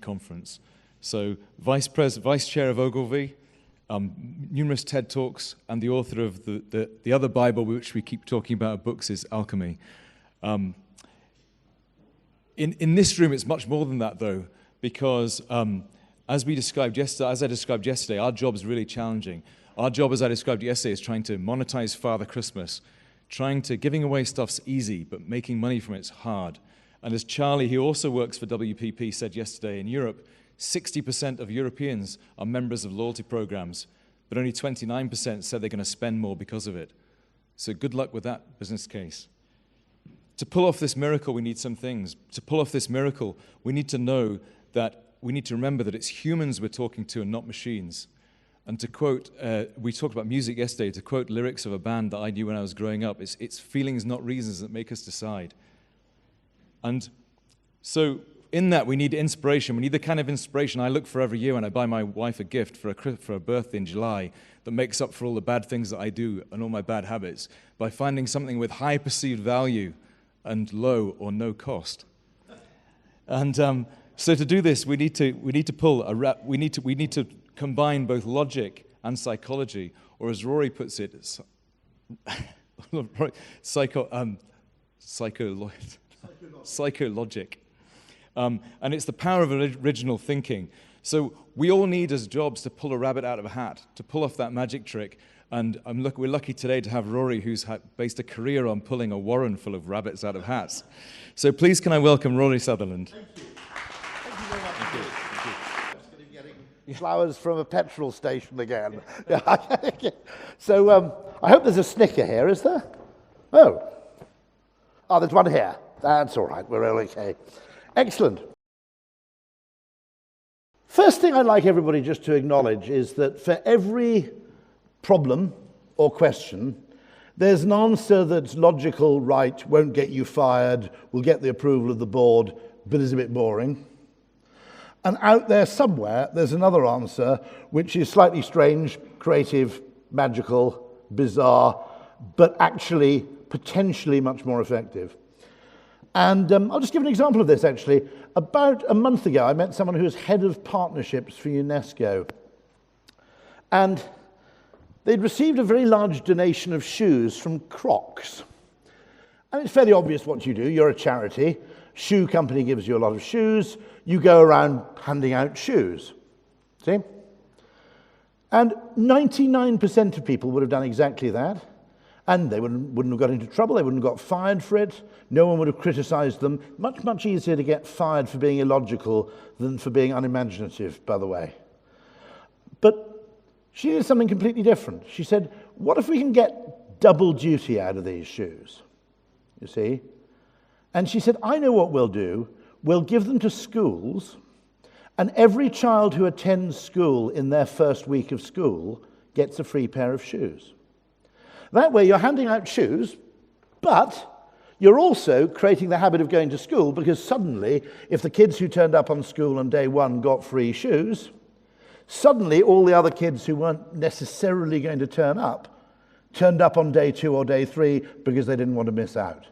conference. So vice chair of Ogilvy, numerous TED Talks, and the author of the other Bible, which we keep talking about books, is Alchemy. In this room, it's much more than that, though, because as I described yesterday, our job is really challenging. Our job, as I described yesterday, is trying to monetize Father Christmas, giving away stuff's easy, but making money from it's hard. And as Charlie, who also works for WPP, said yesterday, in Europe, 60% of Europeans are members of loyalty programs, but only 29% said they're going to spend more because of it. So good luck with that business case. To pull off this miracle, we need some things. To pull off this miracle, we need to know that we need to remember that it's humans we're talking to and not machines. And to quote, we talked about music yesterday, to quote lyrics of a band that I knew when I was growing up, it's feelings, not reasons, that make us decide. And so in that, we need inspiration. We need the kind of inspiration I look for every year when I buy my wife a gift for a birthday in July that makes up for all the bad things that I do and all my bad habits by finding something with high perceived value and low or no cost. And so to do this, we need to combine both logic and psychology, or as Rory puts it, psychologic. And it's the power of original thinking. So we all need as jobs to pull a rabbit out of a hat, to pull off that magic trick. And we're lucky today to have Rory, who's based a career on pulling a warren full of rabbits out of hats. So please can I welcome Rory Sutherland. Thank you. Thank you very much. Thank you. Thank you. Getting flowers from a petrol station again. So I hope there's a snicker here, is there? Oh, there's one here. That's all right. We're all okay. Excellent. First thing I'd like everybody just to acknowledge is that for every problem or question, there's an answer that's logical, right, won't get you fired, will get the approval of the board, but is a bit boring. And out there somewhere, there's another answer, which is slightly strange, creative, magical, bizarre, but actually potentially much more effective. And I'll just give an example of this, actually. About a month ago, I met someone who was head of partnerships for UNESCO. And they'd received a very large donation of shoes from Crocs. And it's fairly obvious what you do. You're a charity. Shoe company gives you a lot of shoes. You go around handing out shoes. See? And 99% of people would have done exactly that. And they wouldn't have got into trouble. They wouldn't have got fired for it. No one would have criticized them. Much, much easier to get fired for being illogical than for being unimaginative, by the way. But she did something completely different. She said, what if we can get double duty out of these shoes? You see? And she said, I know what we'll do. We'll give them to schools, and every child who attends school in their first week of school gets a free pair of shoes. That way you're handing out shoes, but you're also creating the habit of going to school, because suddenly, if the kids who turned up on school on day one got free shoes, suddenly all the other kids who weren't necessarily going to turn up turned up on day 2 or day 3 because they didn't want to miss out.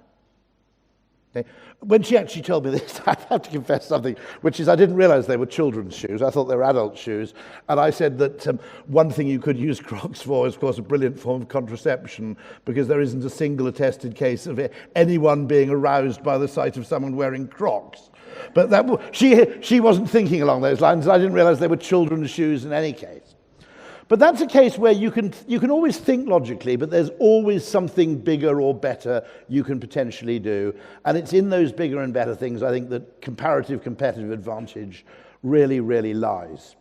Okay? When she actually told me this, I have to confess something, which is I didn't realize they were children's shoes. I thought they were adult shoes. And I said that one thing you could use Crocs for is, of course, a brilliant form of contraception, because there isn't a single attested case of anyone being aroused by the sight of someone wearing Crocs. But she wasn't thinking along those lines, and I didn't realize they were children's shoes in any case. But that's a case where you can always think logically, but there's always something bigger or better you can potentially do. And it's in those bigger and better things, I think, that comparative competitive advantage really, really lies.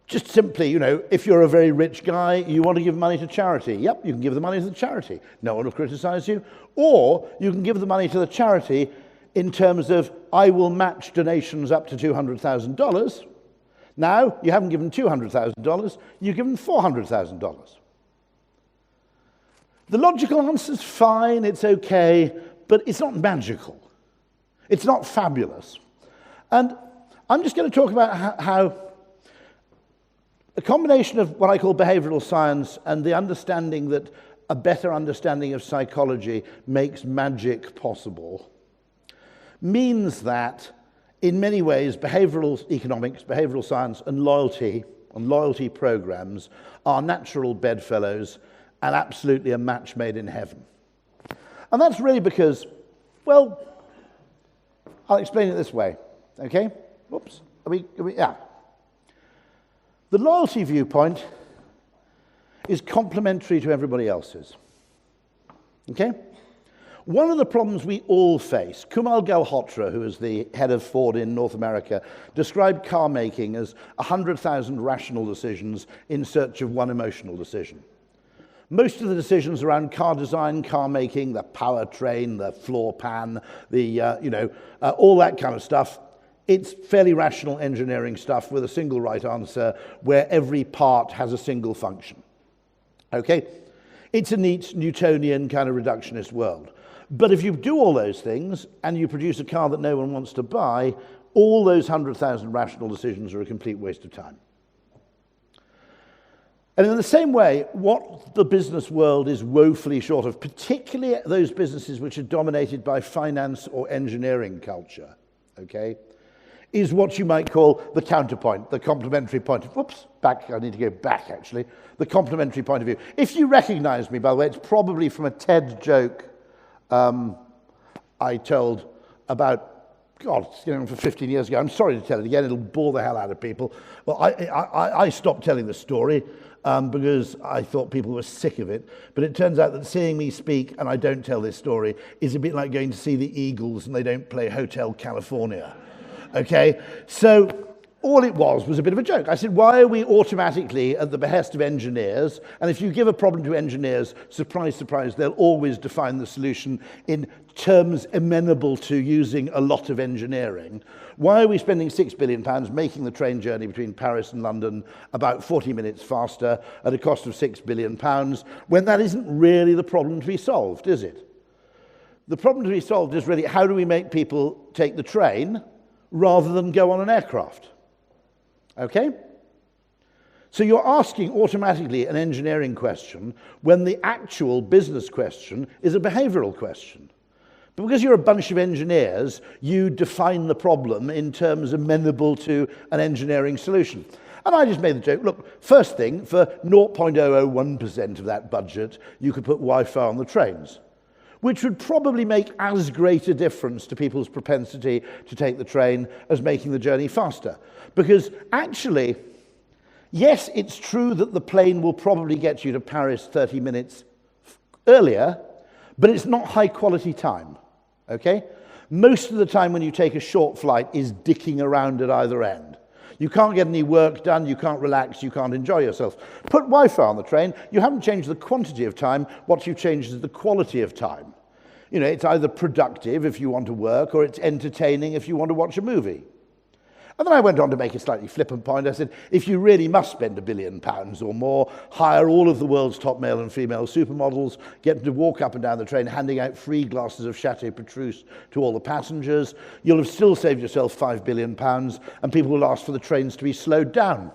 Just simply, if you're a very rich guy, you want to give money to charity. Yep, you can give the money to the charity. No one will criticize you. Or you can give the money to the charity in terms of, I will match donations up to $200,000. Now, you haven't given $200,000, you've given $400,000. The logical answer is fine, it's okay, but it's not magical. It's not fabulous. And I'm just going to talk about how a combination of what I call behavioral science and the understanding that a better understanding of psychology makes magic possible means that in many ways, behavioural economics, behavioural science, and loyalty programs are natural bedfellows and absolutely a match made in heaven. And that's really because, well, I'll explain it this way, okay? Whoops. Yeah. The loyalty viewpoint is complementary to everybody else's, okay? One of the problems we all face, Kumal Galhotra, who is the head of Ford in North America, described car making as 100,000 rational decisions in search of one emotional decision. Most of the decisions around car design, car making, the powertrain, the floor pan, all that kind of stuff, it's fairly rational engineering stuff with a single right answer where every part has a single function. Okay? It's a neat Newtonian kind of reductionist world. But if you do all those things and you produce a car that no one wants to buy, all those 100,000 rational decisions are a complete waste of time. And in the same way, what the business world is woefully short of, particularly those businesses which are dominated by finance or engineering culture, okay, is what you might call the counterpoint, the complementary point of, I need to go back actually, the complementary point of view. If you recognize me, by the way, it's probably from a TED joke I told about, it's going on for 15 years ago. I'm sorry to tell it again, it'll bore the hell out of people. Well, I stopped telling the story because I thought people were sick of it. But it turns out that seeing me speak and I don't tell this story is a bit like going to see the Eagles and they don't play Hotel California. Okay? So all it was a bit of a joke. I said, why are we automatically at the behest of engineers? And if you give a problem to engineers, surprise, surprise, they'll always define the solution in terms amenable to using a lot of engineering. Why are we spending £6 billion making the train journey between Paris and London about 40 minutes faster at a cost of £6 billion when that isn't really the problem to be solved, is it? The problem to be solved is really how do we make people take the train rather than go on an aircraft? Okay? So you're asking automatically an engineering question when the actual business question is a behavioural question. But because you're a bunch of engineers, you define the problem in terms amenable to an engineering solution. And I just made the joke, look, first thing, for 0.001% of that budget, you could put Wi-Fi on the trains, which would probably make as great a difference to people's propensity to take the train as making the journey faster. Because actually, yes, it's true that the plane will probably get you to Paris 30 minutes earlier, but it's not high-quality time, okay? Most of the time when you take a short flight is dicking around at either end. You can't get any work done, you can't relax, you can't enjoy yourself. Put Wi-Fi on the train, you haven't changed the quantity of time, what you've changed is the quality of time. You know, it's either productive if you want to work, or it's entertaining if you want to watch a movie. And then I went on to make a slightly flippant point. I said, if you really must spend £1 billion or more, hire all of the world's top male and female supermodels, get them to walk up and down the train handing out free glasses of Chateau Petrus to all the passengers. You'll have still saved yourself £5 billion, and people will ask for the trains to be slowed down.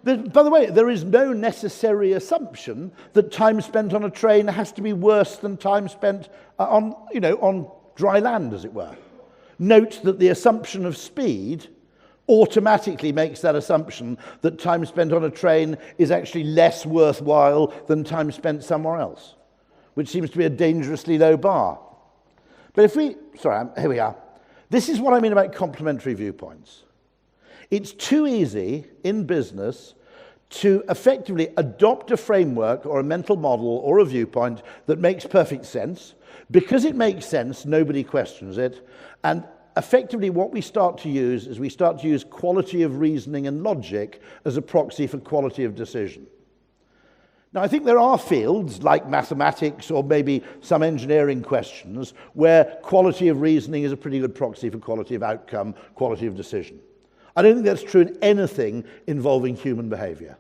By the way, there is no necessary assumption that time spent on a train has to be worse than time spent on dry land, as it were. Note that the assumption of speed automatically makes that assumption that time spent on a train is actually less worthwhile than time spent somewhere else, which seems to be a dangerously low bar. But here we are. This is what I mean about complementary viewpoints. It's too easy in business to effectively adopt a framework or a mental model or a viewpoint that makes perfect sense. Because it makes sense, nobody questions it. And effectively what we start to use is we start to use quality of reasoning and logic as a proxy for quality of decision. Now, I think there are fields like mathematics or maybe some engineering questions where quality of reasoning is a pretty good proxy for quality of outcome, quality of decision. I don't think that's true in anything involving human behavior.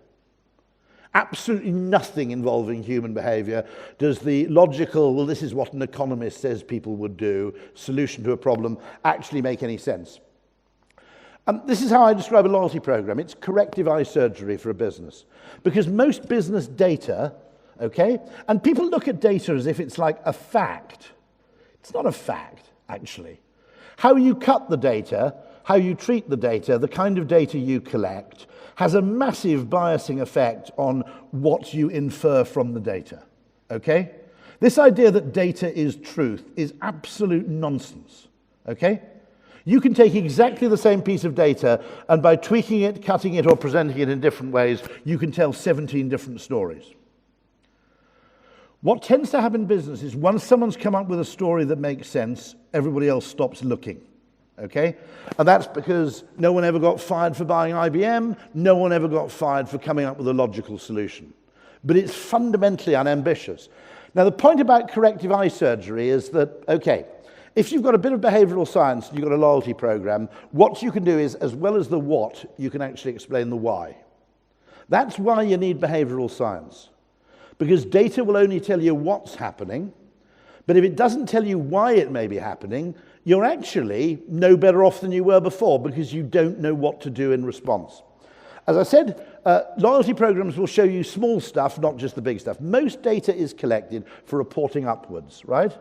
Absolutely nothing involving human behavior does the logical, well, this is what an economist says people would do, solution to a problem, actually make any sense. This is how I describe a loyalty program. It's corrective eye surgery for a business. Because most business data, okay, and people look at data as if it's like a fact. It's not a fact, actually. how you cut the data, how you treat the data, the kind of data you collect, has a massive biasing effect on what you infer from the data, okay? This idea that data is truth is absolute nonsense, okay? You can take exactly the same piece of data, and by tweaking it, cutting it, or presenting it in different ways, you can tell 17 different stories. What tends to happen in business is once someone's come up with a story that makes sense, everybody else stops looking. Okay? And that's because no one ever got fired for buying IBM, no one ever got fired for coming up with a logical solution. But it's fundamentally unambitious. Now, the point about corrective eye surgery is that, okay, if you've got a bit of behavioural science and you've got a loyalty program, what you can do is, as well as the what, you can actually explain the why. That's why you need behavioural science. Because data will only tell you what's happening, but if it doesn't tell you why it may be happening, you're actually no better off than you were before because you don't know what to do in response. As I said, loyalty programs will show you small stuff, not just the big stuff. Most data is collected for reporting upwards, right?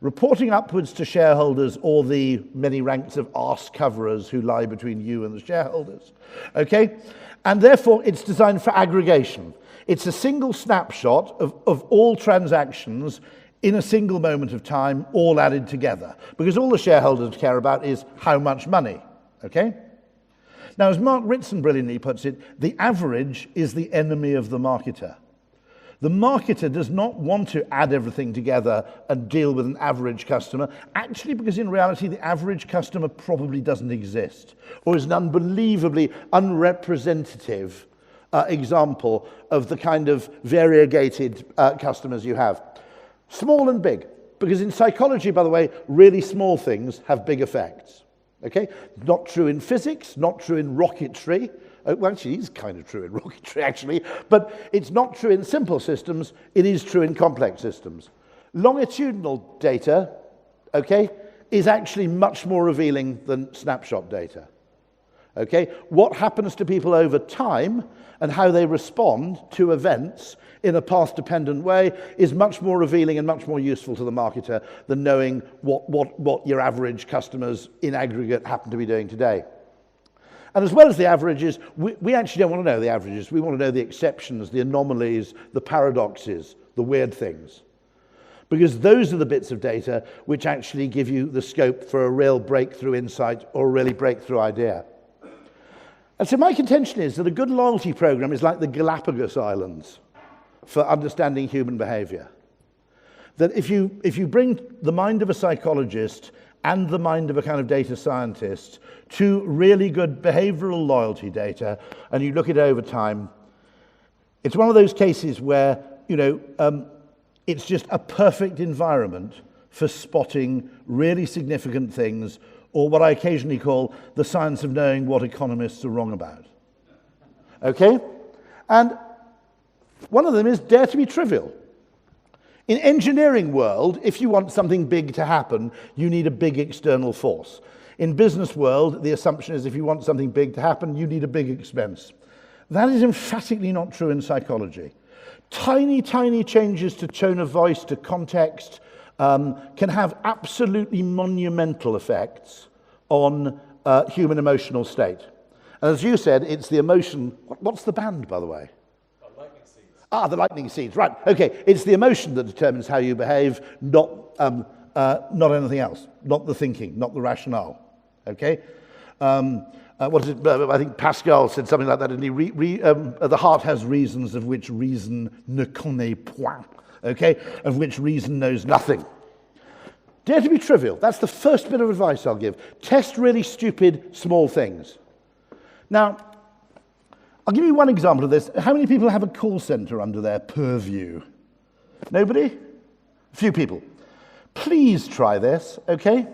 Reporting upwards to shareholders or the many ranks of arse coverers who lie between you and the shareholders, okay? And therefore, it's designed for aggregation. It's a single snapshot of all transactions in a single moment of time, all added together. Because all the shareholders care about is how much money, okay? Now, as Mark Ritson brilliantly puts it, the average is the enemy of the marketer. The marketer does not want to add everything together and deal with an average customer, actually because in reality the average customer probably doesn't exist, or is an unbelievably unrepresentative example of the kind of variegated customers you have. Small and big, because in psychology, by the way, really small things have big effects, okay? Not true in physics, not true in rocketry. Well, actually, it is kind of true in rocketry, actually, but it's not true in simple systems. It is true in complex systems. Longitudinal data, okay, is actually much more revealing than snapshot data, okay? What happens to people over time and how they respond to events in a path-dependent way is much more revealing and much more useful to the marketer than knowing what your average customers in aggregate happen to be doing today. And as well as the averages, we actually don't want to know the averages. We want to know the exceptions, the anomalies, the paradoxes, the weird things. Because those are the bits of data which actually give you the scope for a real breakthrough insight or a really breakthrough idea. And so my contention is that a good loyalty program is like the Galapagos Islands for understanding human behavior. That if you bring the mind of a psychologist and the mind of a kind of data scientist to really good behavioral loyalty data, and you look at it over time, it's one of those cases where, it's just a perfect environment for spotting really significant things, or what I occasionally call the science of knowing what economists are wrong about. Okay? And one of them is dare to be trivial. In engineering world, if you want something big to happen, you need a big external force. In business world, the assumption is if you want something big to happen, you need a big expense. That is emphatically not true in psychology. Tiny, tiny changes to tone of voice, to context, can have absolutely monumental effects on human emotional state. And as you said, it's the emotion. What's the band, by the way? The lightning seeds, right. Okay, it's the emotion that determines how you behave, not anything else, not the thinking, not the rationale, okay? What is it? I think Pascal said something like that, didn't he? The heart has reasons of which reason ne connaît point, okay? Of which reason knows nothing. Dare to be trivial. That's the first bit of advice I'll give. Test really stupid, small things. Now, I'll give you one example of this. How many people have a call center under their purview? Nobody? A few people. Please try this, okay?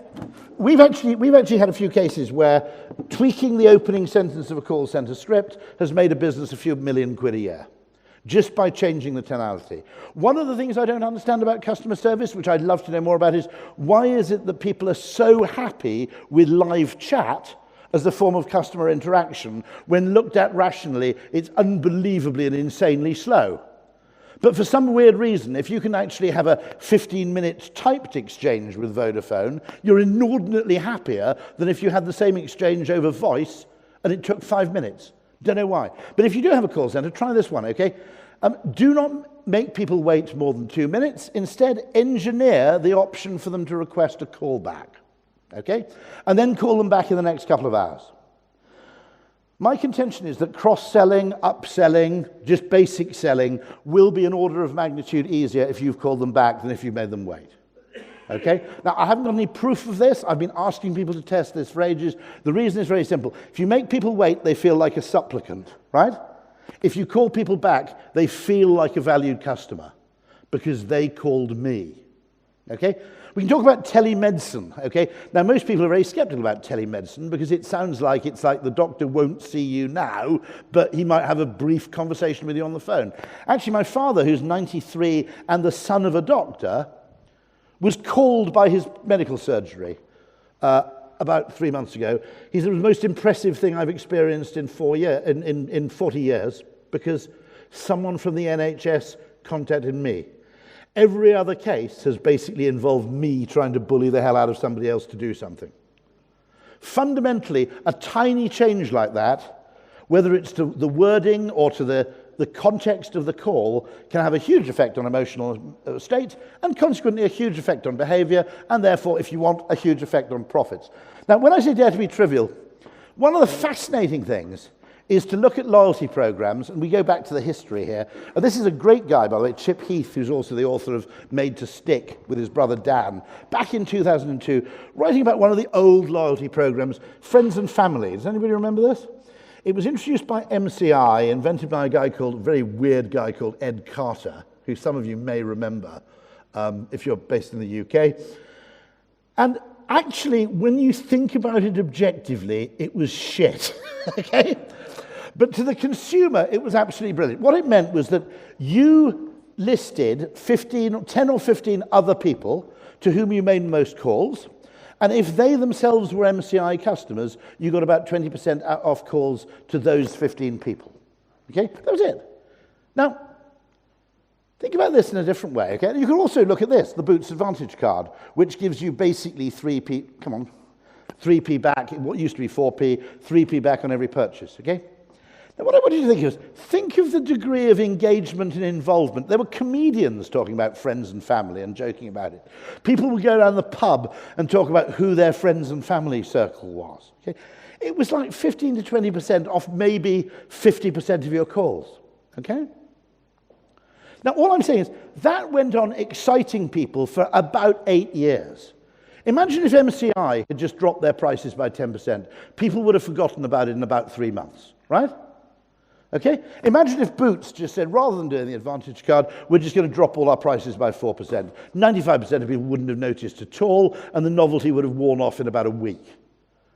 We've actually had a few cases where tweaking the opening sentence of a call center script has made a business a few million quid a year, just by changing the tonality. One of the things I don't understand about customer service, which I'd love to know more about, is why is it that people are so happy with live chat as a form of customer interaction when looked at rationally, it's unbelievably and insanely slow? But for some weird reason, if you can actually have a 15-minute typed exchange with Vodafone, you're inordinately happier than if you had the same exchange over voice and it took 5 minutes. Don't know why. But if you do have a call center, try this one, okay? Do not make people wait more than 2 minutes. Instead, engineer the option for them to request a call back, okay? And then call them back in the next couple of hours. My contention is that cross-selling, upselling, just basic selling will be an order of magnitude easier if you've called them back than if you made them wait. Okay? Now, I haven't got any proof of this. I've been asking people to test this for ages. The reason is very simple. If you make people wait, they feel like a supplicant, right? If you call people back, they feel like a valued customer because they called me. Okay? We can talk about telemedicine, okay? Now, most people are very skeptical about telemedicine because it sounds like it's like the doctor won't see you now, but he might have a brief conversation with you on the phone. Actually, my father, who's 93 and the son of a doctor, was called by his medical surgery about 3 months ago. He said it was the most impressive thing I've experienced in 40 years because someone from the NHS contacted me. Every other case has basically involved me trying to bully the hell out of somebody else to do something. Fundamentally, a tiny change like that, whether it's to the wording or to the context of the call, can have a huge effect on emotional state and consequently a huge effect on behavior and therefore, if you want, a huge effect on profits. Now, when I say dare to be trivial, one of the fascinating things is to look at loyalty programs, and we go back to the history here. And this is a great guy, by the way, Chip Heath, who's also the author of Made to Stick with his brother Dan, back in 2002, writing about one of the old loyalty programs, Friends and Family. Does anybody remember this? It was introduced by MCI, invented by a very weird guy called Ed Carter, who some of you may remember if you're based in the UK. And actually, when you think about it objectively, it was shit, okay? But to the consumer, it was absolutely brilliant. What it meant was that you listed 10 or 15 other people to whom you made most calls, and if they themselves were MCI customers, you got about 20% off calls to those 15 people. Okay? That was it. Now, think about this in a different way, okay? You can also look at this, the Boots Advantage card, which gives you basically 3p back, what used to be 4p, 3p back on every purchase, okay? Now, what I want you to think is, think of the degree of engagement and involvement. There were comedians talking about friends and family and joking about it. People would go around the pub and talk about who their friends and family circle was. Okay? It was like 15 to 20% off maybe 50% of your calls. Okay? Now, all I'm saying is, that went on exciting people for about 8 years. Imagine if MCI had just dropped their prices by 10%. People would have forgotten about it in about 3 months, right? Okay? Imagine if Boots just said, rather than doing the Advantage card, we're just going to drop all our prices by 4%. 95% of people wouldn't have noticed at all, and the novelty would have worn off in about a week.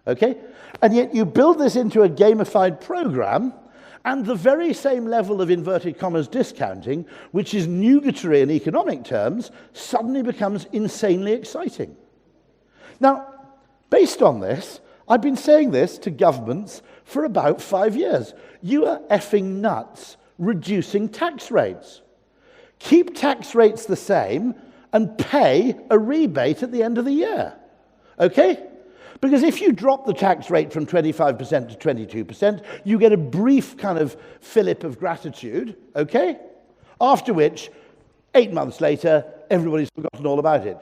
Okay? And yet you build this into a gamified program, and the very same level of inverted commas discounting, which is nugatory in economic terms, suddenly becomes insanely exciting. Now, based on this, I've been saying this to governments for about 5 years. You are effing nuts reducing tax rates. Keep tax rates the same and pay a rebate at the end of the year. Okay? Because if you drop the tax rate from 25% to 22%, you get a brief kind of fillip of gratitude, okay? After which, 8 months later, everybody's forgotten all about it.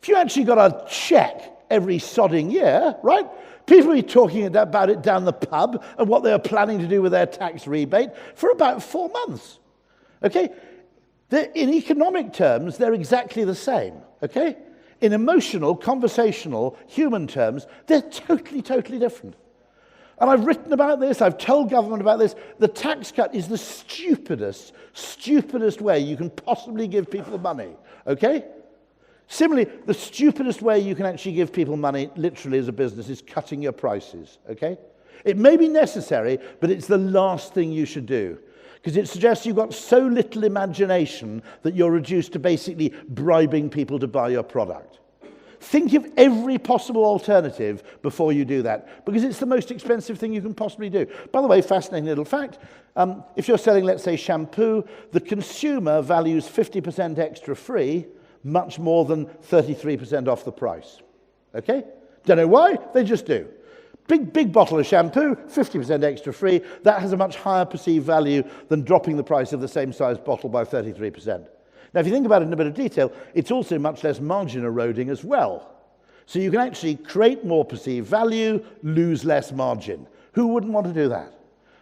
If you actually got a check every sodding year, right? People will be talking about it down the pub and what they are planning to do with their tax rebate for about 4 months. Okay? In economic terms, they're exactly the same. Okay? In emotional, conversational, human terms, they're totally, totally different. And I've written about this, I've told government about this. The tax cut is the stupidest way you can possibly give people money. Okay? Similarly, the stupidest way you can actually give people money, literally as a business, is cutting your prices, okay? It may be necessary, but it's the last thing you should do, because it suggests you've got so little imagination that you're reduced to basically bribing people to buy your product. Think of every possible alternative before you do that, because it's the most expensive thing you can possibly do. By the way, fascinating little fact, if you're selling, let's say, shampoo, the consumer values 50% extra free much more than 33% off the price. Okay? Don't know why, they just do. Big bottle of shampoo, 50% extra free, that has a much higher perceived value than dropping the price of the same size bottle by 33%. Now, if you think about it in a bit of detail, it's also much less margin eroding as well. So you can actually create more perceived value, lose less margin. Who wouldn't want to do that?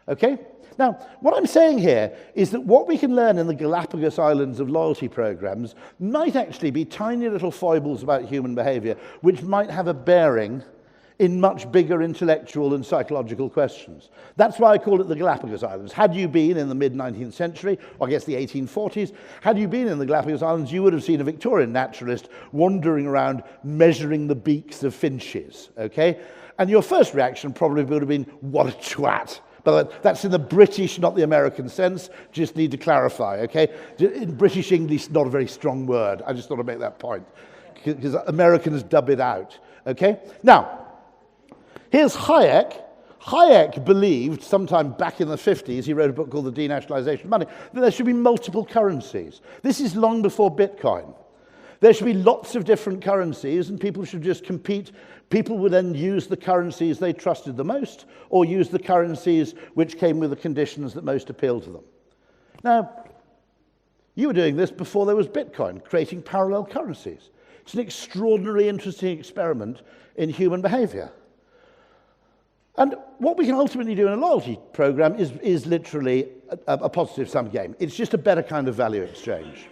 Okay? Now, what I'm saying here is that what we can learn in the Galapagos Islands of loyalty programs might actually be tiny little foibles about human behavior, which might have a bearing in much bigger intellectual and psychological questions. That's why I call it the Galapagos Islands. Had you been in the mid-19th century, or I guess the 1840s, had you been in the Galapagos Islands, you would have seen a Victorian naturalist wandering around measuring the beaks of finches, okay? And your first reaction probably would have been, what a twat. But that's in the British, not the American sense. Just need to clarify, okay? In British English, not a very strong word. I just thought I'd make that point, because Americans dub it out, okay? Now, here's Hayek. Hayek believed, sometime back in the 50s, he wrote a book called The Denationalization of Money, that there should be multiple currencies. This is long before Bitcoin. There should be lots of different currencies, and people should just compete. People would then use the currencies they trusted the most, or use the currencies which came with the conditions that most appealed to them. Now, you were doing this before there was Bitcoin, creating parallel currencies. It's an extraordinarily interesting experiment in human behavior. And what we can ultimately do in a loyalty program is literally a positive sum game. It's just a better kind of value exchange.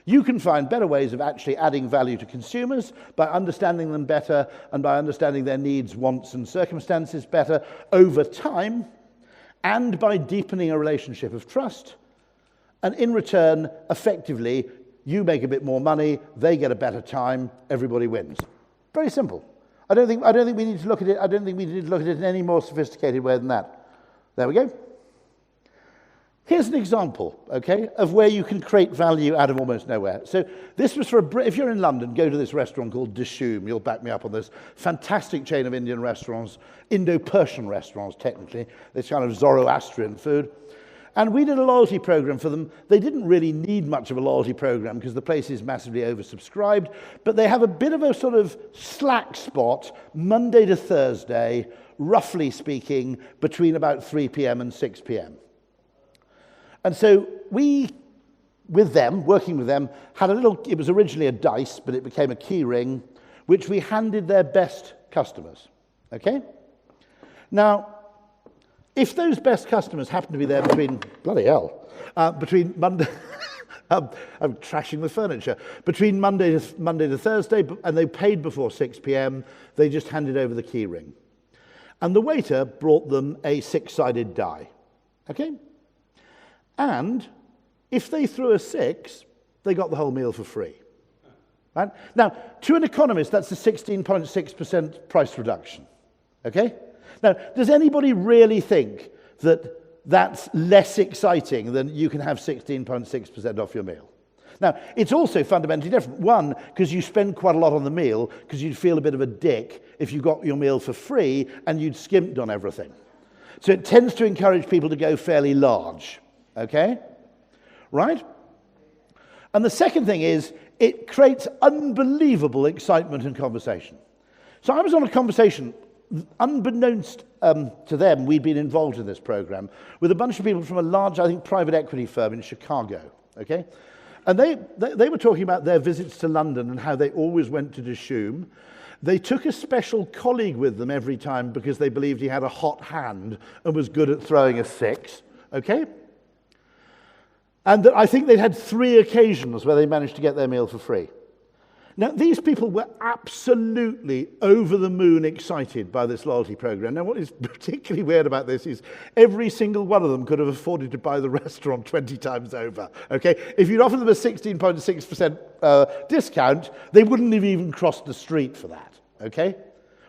You can find better ways of actually adding value to consumers by understanding them better and by understanding their needs, wants, and circumstances better over time, and by deepening a relationship of trust. And in return, effectively, you make a bit more money, they get a better time, everybody wins. Very simple. I don't think we need to look at it. I don't think we need to look at it in any more sophisticated way than that. There we go. Here's an example, okay, of where you can create value out of almost nowhere. So this was if you're in London, go to this restaurant called Dishoom. You'll back me up on this. Fantastic chain of Indian restaurants, Indo-Persian restaurants, technically. This kind of Zoroastrian food. And we did a loyalty program for them. They didn't really need much of a loyalty program because the place is massively oversubscribed, but they have a bit of a sort of slack spot Monday to Thursday, roughly speaking, between about 3 p.m. and 6 p.m. And so we, working with them, had it was originally a dice, but it became a key ring, which we handed their best customers, okay? Now, if those best customers happen to be there between Monday, I'm trashing the furniture, between Monday to Thursday, and they paid before 6 p.m., they just handed over the key ring. And the waiter brought them a 6-sided die, okay? And if they threw a 6, they got the whole meal for free. Right? Now, to an economist, that's a 16.6% price reduction, okay? Now, does anybody really think that that's less exciting than you can have 16.6% off your meal? Now, it's also fundamentally different. One, because you spend quite a lot on the meal, because you'd feel a bit of a dick if you got your meal for free and you'd skimped on everything. So it tends to encourage people to go fairly large, okay? Right? And the second thing is, it creates unbelievable excitement and conversation. So I was on a conversation, unbeknownst to them, we'd been involved in this program with a bunch of people from a large, I think, private equity firm in Chicago, okay? And they were talking about their visits to London and how they always went to Dishoom. They took a special colleague with them every time because they believed he had a hot hand and was good at throwing a 6, okay? And that I think they'd had 3 occasions where they managed to get their meal for free. Now, these people were absolutely over the moon excited by this loyalty program. Now, what is particularly weird about this is every single one of them could have afforded to buy the restaurant 20 times over, okay? If you'd offered them a 16.6% discount, they wouldn't have even crossed the street for that, okay?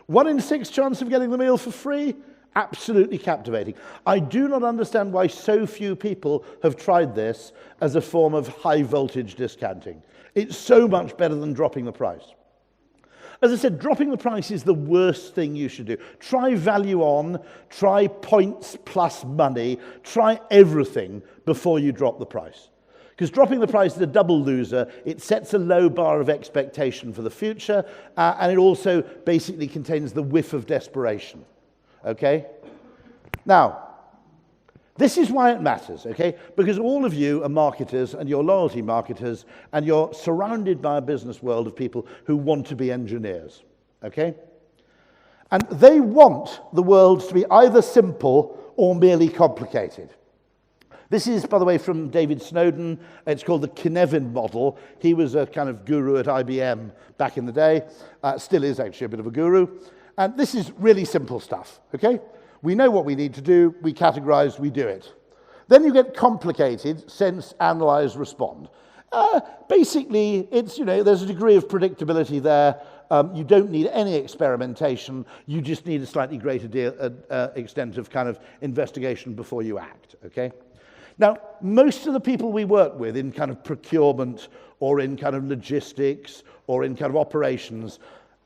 1 in 6 chance of getting the meal for free? Absolutely captivating. I do not understand why so few people have tried this as a form of high voltage discounting. It's so much better than dropping the price. As I said, dropping the price is the worst thing you should do. Try value on, try points plus money, try everything before you drop the price. Because dropping the price is a double loser. It sets a low bar of expectation for the future, and it also basically contains the whiff of desperation. Okay? Now, this is why it matters, okay? Because all of you are marketers, and you're loyalty marketers, and you're surrounded by a business world of people who want to be engineers, okay? And they want the world to be either simple or merely complicated. This is, by the way, from David Snowden. It's called the Kinevin model. He was a kind of guru at IBM back in the day. Still is actually a bit of a guru. And this is really simple stuff, okay? We know what we need to do, we categorize, we do it. Then you get complicated, sense, analyze, respond. Basically, it's, there's a degree of predictability there. You don't need any experimentation. You just need a slightly greater extent of kind of investigation before you act, okay? Now, most of the people we work with in kind of procurement or in kind of logistics or in kind of operations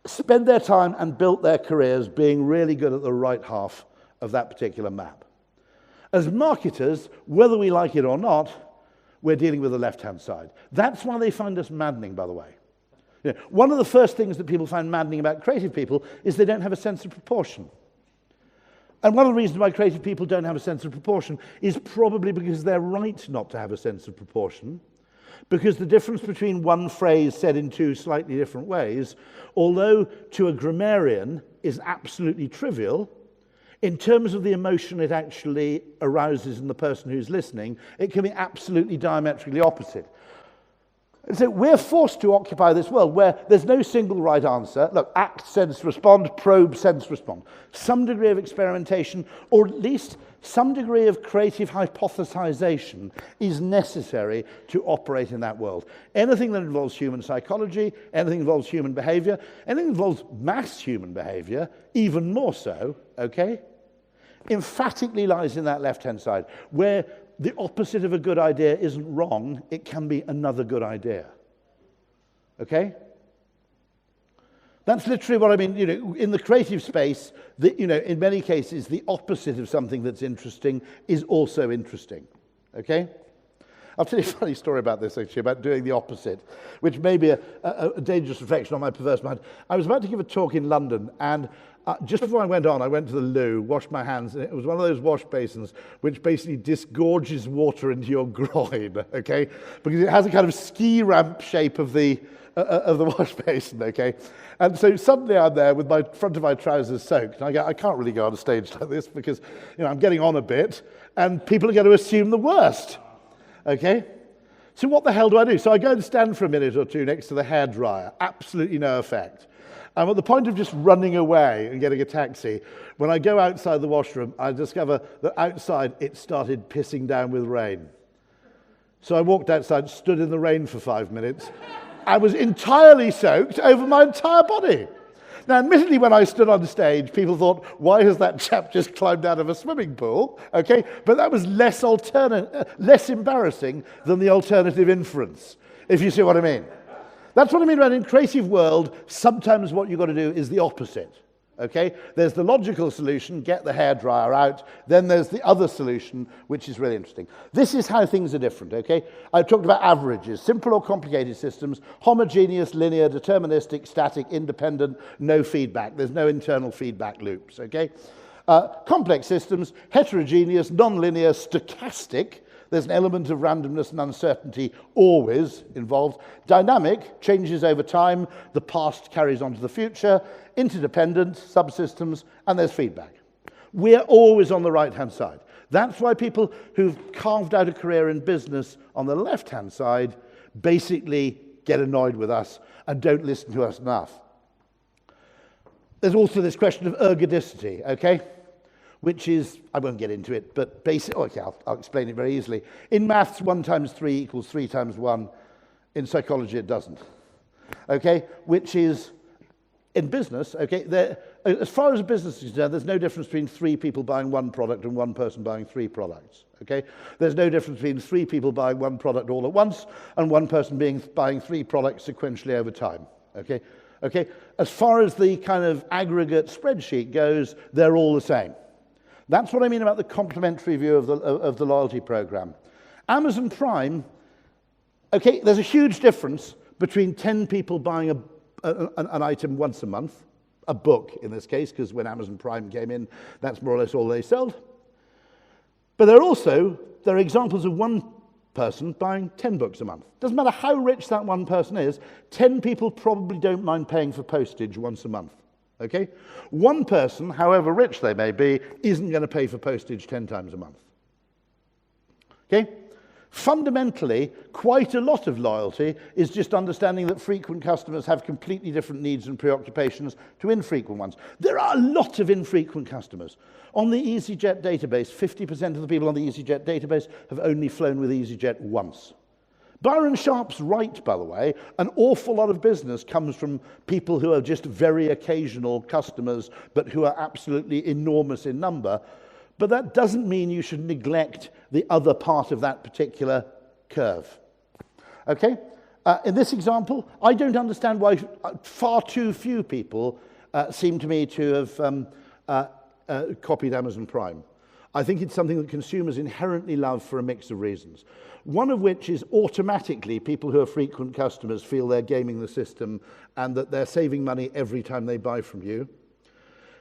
spend their time and built their careers being really good at the right half of that particular map. As marketers, whether we like it or not, we're dealing with the left-hand side. That's why they find us maddening, by the way. One of the first things that people find maddening about creative people is they don't have a sense of proportion. And one of the reasons why creative people don't have a sense of proportion is probably because they're right not to have a sense of proportion, because the difference between one phrase said in two slightly different ways, although to a grammarian is absolutely trivial, in terms of the emotion it actually arouses in the person who's listening, it can be absolutely diametrically opposite. And so we're forced to occupy this world where there's no single right answer. Look, act, sense, respond, probe, sense, respond. Some degree of experimentation, or at least some degree of creative hypothesization is necessary to operate in that world. Anything that involves human psychology, anything that involves human behavior, anything that involves mass human behavior, even more so, okay, emphatically lies in that left-hand side, where the opposite of a good idea isn't wrong, it can be another good idea. Okay? That's literally what I mean. In the creative space, in many cases, the opposite of something that's interesting is also interesting. Okay? I'll tell you a funny story about this, actually, about doing the opposite, which may be a dangerous reflection on my perverse mind. I was about to give a talk in London, and just before I went on, I went to the loo, washed my hands, and it was one of those wash basins which basically disgorges water into your groin, okay? Because it has a kind of ski ramp shape of the wash basin, okay? And so suddenly I'm there with my front of my trousers soaked, and I can't really go on a stage like this because, I'm getting on a bit, and people are going to assume the worst, okay? So what the hell do I do? So I go and stand for a minute or two next to the hairdryer, absolutely no effect. I'm at the point of just running away and getting a taxi. When I go outside the washroom, I discover that outside it started pissing down with rain. So I walked outside, stood in the rain for 5 minutes. I was entirely soaked over my entire body. Now, admittedly, when I stood on stage, people thought, why has that chap just climbed out of a swimming pool? Okay, but that was less embarrassing than the alternative inference, if you see what I mean. That's what I mean about in creative world, sometimes what you've got to do is the opposite, okay? There's the logical solution, get the hairdryer out. Then there's the other solution, which is really interesting. This is how things are different, okay? I've talked about averages, simple or complicated systems, homogeneous, linear, deterministic, static, independent, no feedback. There's no internal feedback loops, okay? Complex systems, heterogeneous, non-linear, stochastic. There's an element of randomness and uncertainty always involved. Dynamic, changes over time. The past carries on to the future. Interdependent, subsystems, and there's feedback. We're always on the right-hand side. That's why people who've carved out a career in business on the left-hand side basically get annoyed with us and don't listen to us enough. There's also this question of ergodicity, okay? Which is, I won't get into it, but I'll explain it very easily. In maths, 1 times 3 equals 3 times 1. In psychology, it doesn't. Okay? Which is, in business, okay, as far as a business is concerned, there's no difference between 3 people buying 1 product and 1 person buying 3 products. Okay? There's no difference between 3 people buying 1 product all at once and 1 person buying 3 products sequentially over time. Okay? Okay? As far as the kind of aggregate spreadsheet goes, they're all the same. That's what I mean about the complementary view of the loyalty program. Amazon Prime, okay, there's a huge difference between 10 people buying an item once a month, a book in this case, because when Amazon Prime came in, that's more or less all they sold. But there are examples of one person buying 10 books a month. Doesn't matter how rich that one person is, 10 people probably don't mind paying for postage once a month. Okay? One person, however rich they may be, isn't going to pay for postage 10 times a month. Okay? Fundamentally, quite a lot of loyalty is just understanding that frequent customers have completely different needs and preoccupations to infrequent ones. There are a lot of infrequent customers. On the EasyJet database, 50% of the people on the EasyJet database have only flown with EasyJet once. Byron Sharp's right, by the way. An awful lot of business comes from people who are just very occasional customers, but who are absolutely enormous in number. But that doesn't mean you should neglect the other part of that particular curve. Okay? In this example, I don't understand why far too few people seem to me to have copied Amazon Prime. I think it's something that consumers inherently love for a mix of reasons. One of which is automatically people who are frequent customers feel they're gaming the system and that they're saving money every time they buy from you.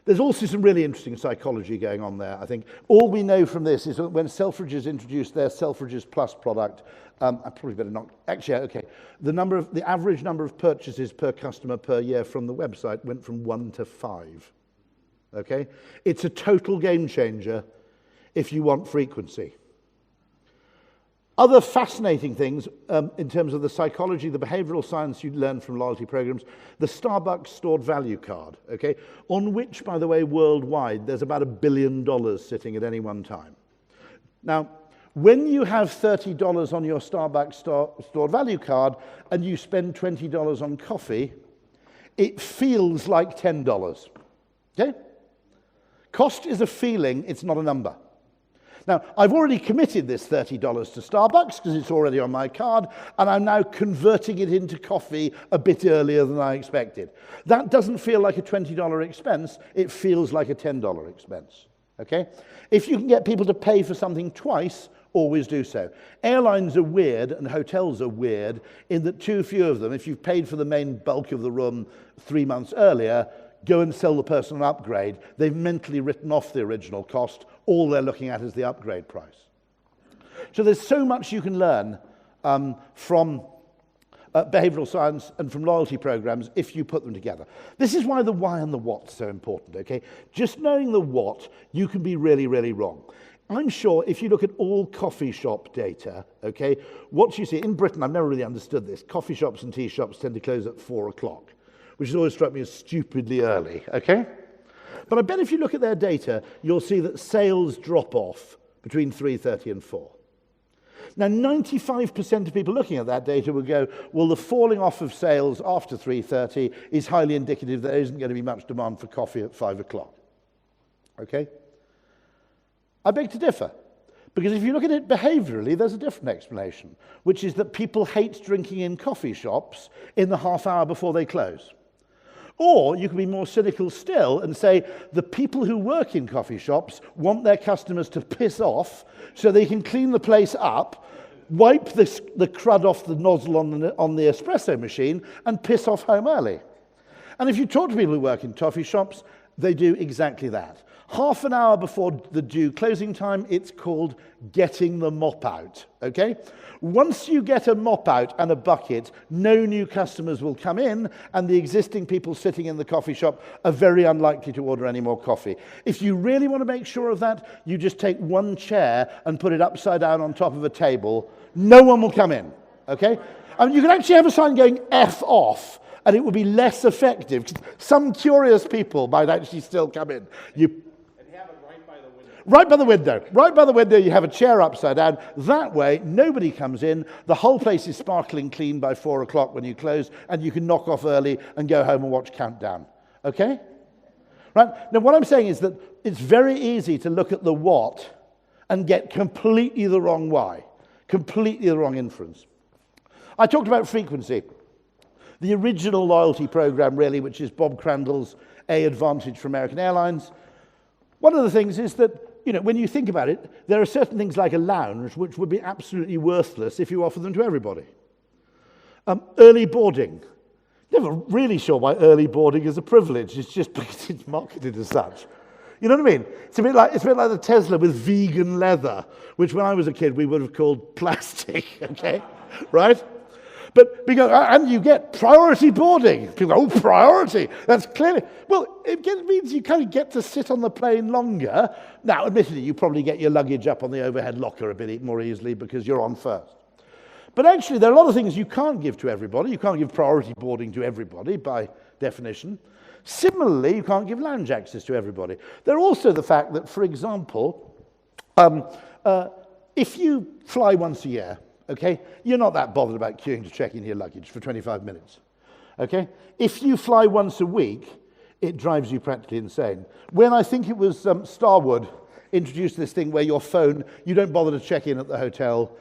There's also some really interesting psychology going on there, I think. All we know from this is that when Selfridges introduced their Selfridges Plus product, I probably better not... Actually, okay. The average number of purchases per customer per year from the website went from 1 to 5. Okay? It's a total game changer if you want frequency. Other fascinating things in terms of the psychology, the behavioral science you learn from loyalty programs, the Starbucks stored value card, okay, on which, by the way, worldwide, there's about $1 billion sitting at any one time. Now, when you have $30 on your Starbucks stored value card and you spend $20 on coffee, it feels like $10, okay? Cost is a feeling, it's not a number. Now, I've already committed this $30 to Starbucks because it's already on my card, and I'm now converting it into coffee a bit earlier than I expected. That doesn't feel like a $20 expense, it feels like a $10 expense, okay? If you can get people to pay for something twice, always do so. Airlines are weird and hotels are weird in that too few of them, if you've paid for the main bulk of the room 3 months earlier, go and sell the person an upgrade. They've mentally written off the original cost. All they're looking at is the upgrade price. So there's so much you can learn from behavioral science and from loyalty programs if you put them together. This is why the why and the what's so important, okay? Just knowing the what, you can be really, really wrong. I'm sure if you look at all coffee shop data, okay, what you see in Britain, I've never really understood this, coffee shops and tea shops tend to close at 4 o'clock. Which has always struck me as stupidly early, okay? But I bet if you look at their data, you'll see that sales drop off between 3:30 and 4. Now, 95% of people looking at that data will go, well, the falling off of sales after 3:30 is highly indicative that there isn't going to be much demand for coffee at 5 o'clock, okay? I beg to differ. Because if you look at it behaviourally, there's a different explanation, which is that people hate drinking in coffee shops in the half hour before they close. Or you can be more cynical still and say the people who work in coffee shops want their customers to piss off so they can clean the place up, wipe the crud off the nozzle on the espresso machine, and piss off home early. And if you talk to people who work in coffee shops, they do exactly that. Half an hour before the due closing time, it's called getting the mop out, okay? Once you get a mop out and a bucket, no new customers will come in, and the existing people sitting in the coffee shop are very unlikely to order any more coffee. If you really want to make sure of that, you just take one chair and put it upside down on top of a table. No one will come in, okay? I mean, you can actually have a sign going F off, and it would be less effective. Some curious people might actually still come in. Right by the window. Right by the window, you have a chair upside down. That way, nobody comes in. The whole place is sparkling clean by 4 o'clock when you close, and you can knock off early and go home and watch Countdown. Okay? Right? Now, what I'm saying is that it's very easy to look at the what and get completely the wrong why, completely the wrong inference. I talked about frequency. The original loyalty program, really, which is Bob Crandall's A Advantage for American Airlines. One of the things is that, you know, when you think about it, there are certain things like a lounge which would be absolutely worthless if you offer them to everybody. Early boarding. Never really sure why early boarding is a privilege. It's just because it's marketed as such. You know what I mean? It's a bit like the Tesla with vegan leather, which when I was a kid we would have called plastic, okay? Right? But because, and you get priority boarding. People go, oh, priority. That's clearly, well, it means you kind of get to sit on the plane longer. Now, admittedly, you probably get your luggage up on the overhead locker a bit more easily because you're on first. But actually, there are a lot of things you can't give to everybody. You can't give priority boarding to everybody by definition. Similarly, you can't give lounge access to everybody. There's also the fact that, for example, if you fly once a year, okay, you're not that bothered about queuing to check in your luggage for 25 minutes, okay? If you fly once a week, it drives you practically insane. When I think it was Starwood introduced this thing where your phone, you don't bother to check in at the hotel,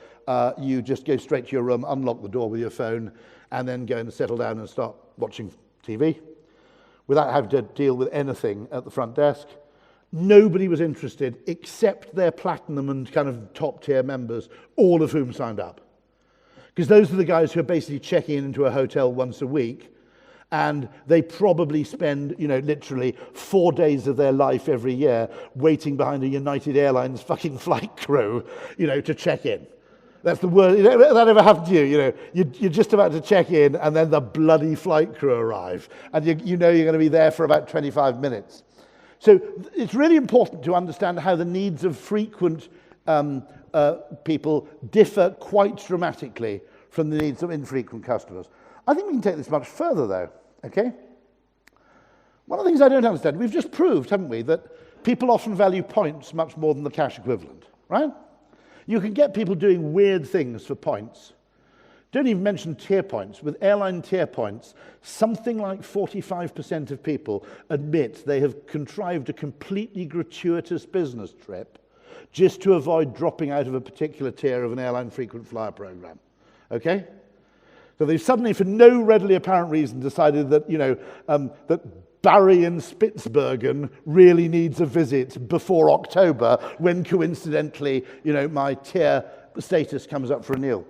you just go straight to your room, unlock the door with your phone, and then go and settle down and start watching TV without having to deal with anything at the front desk. Nobody was interested except their platinum and kind of top-tier members, all of whom signed up. Because those are the guys who are basically checking into a hotel once a week, and they probably spend, you know, literally 4 days of their life every year waiting behind a United Airlines fucking flight crew, you know, to check in. That's the word. You know, that ever happened to you? You know, you're just about to check in, and then the bloody flight crew arrive, and you know you're going to be there for about 25 minutes. So it's really important to understand how the needs of frequent people differ quite dramatically from the needs of infrequent customers. I think we can take this much further, though, okay? One of the things I don't understand, we've just proved, haven't we, that people often value points much more than the cash equivalent, right? You can get people doing weird things for points. Don't even mention tier points. With airline tier points, something like 45% of people admit they have contrived a completely gratuitous business trip just to avoid dropping out of a particular tier of an airline frequent flyer program. Okay? So they've suddenly, for no readily apparent reason, decided that, you know, that Barry in Spitsbergen really needs a visit before October, when coincidentally, you know, my tier status comes up for renewal.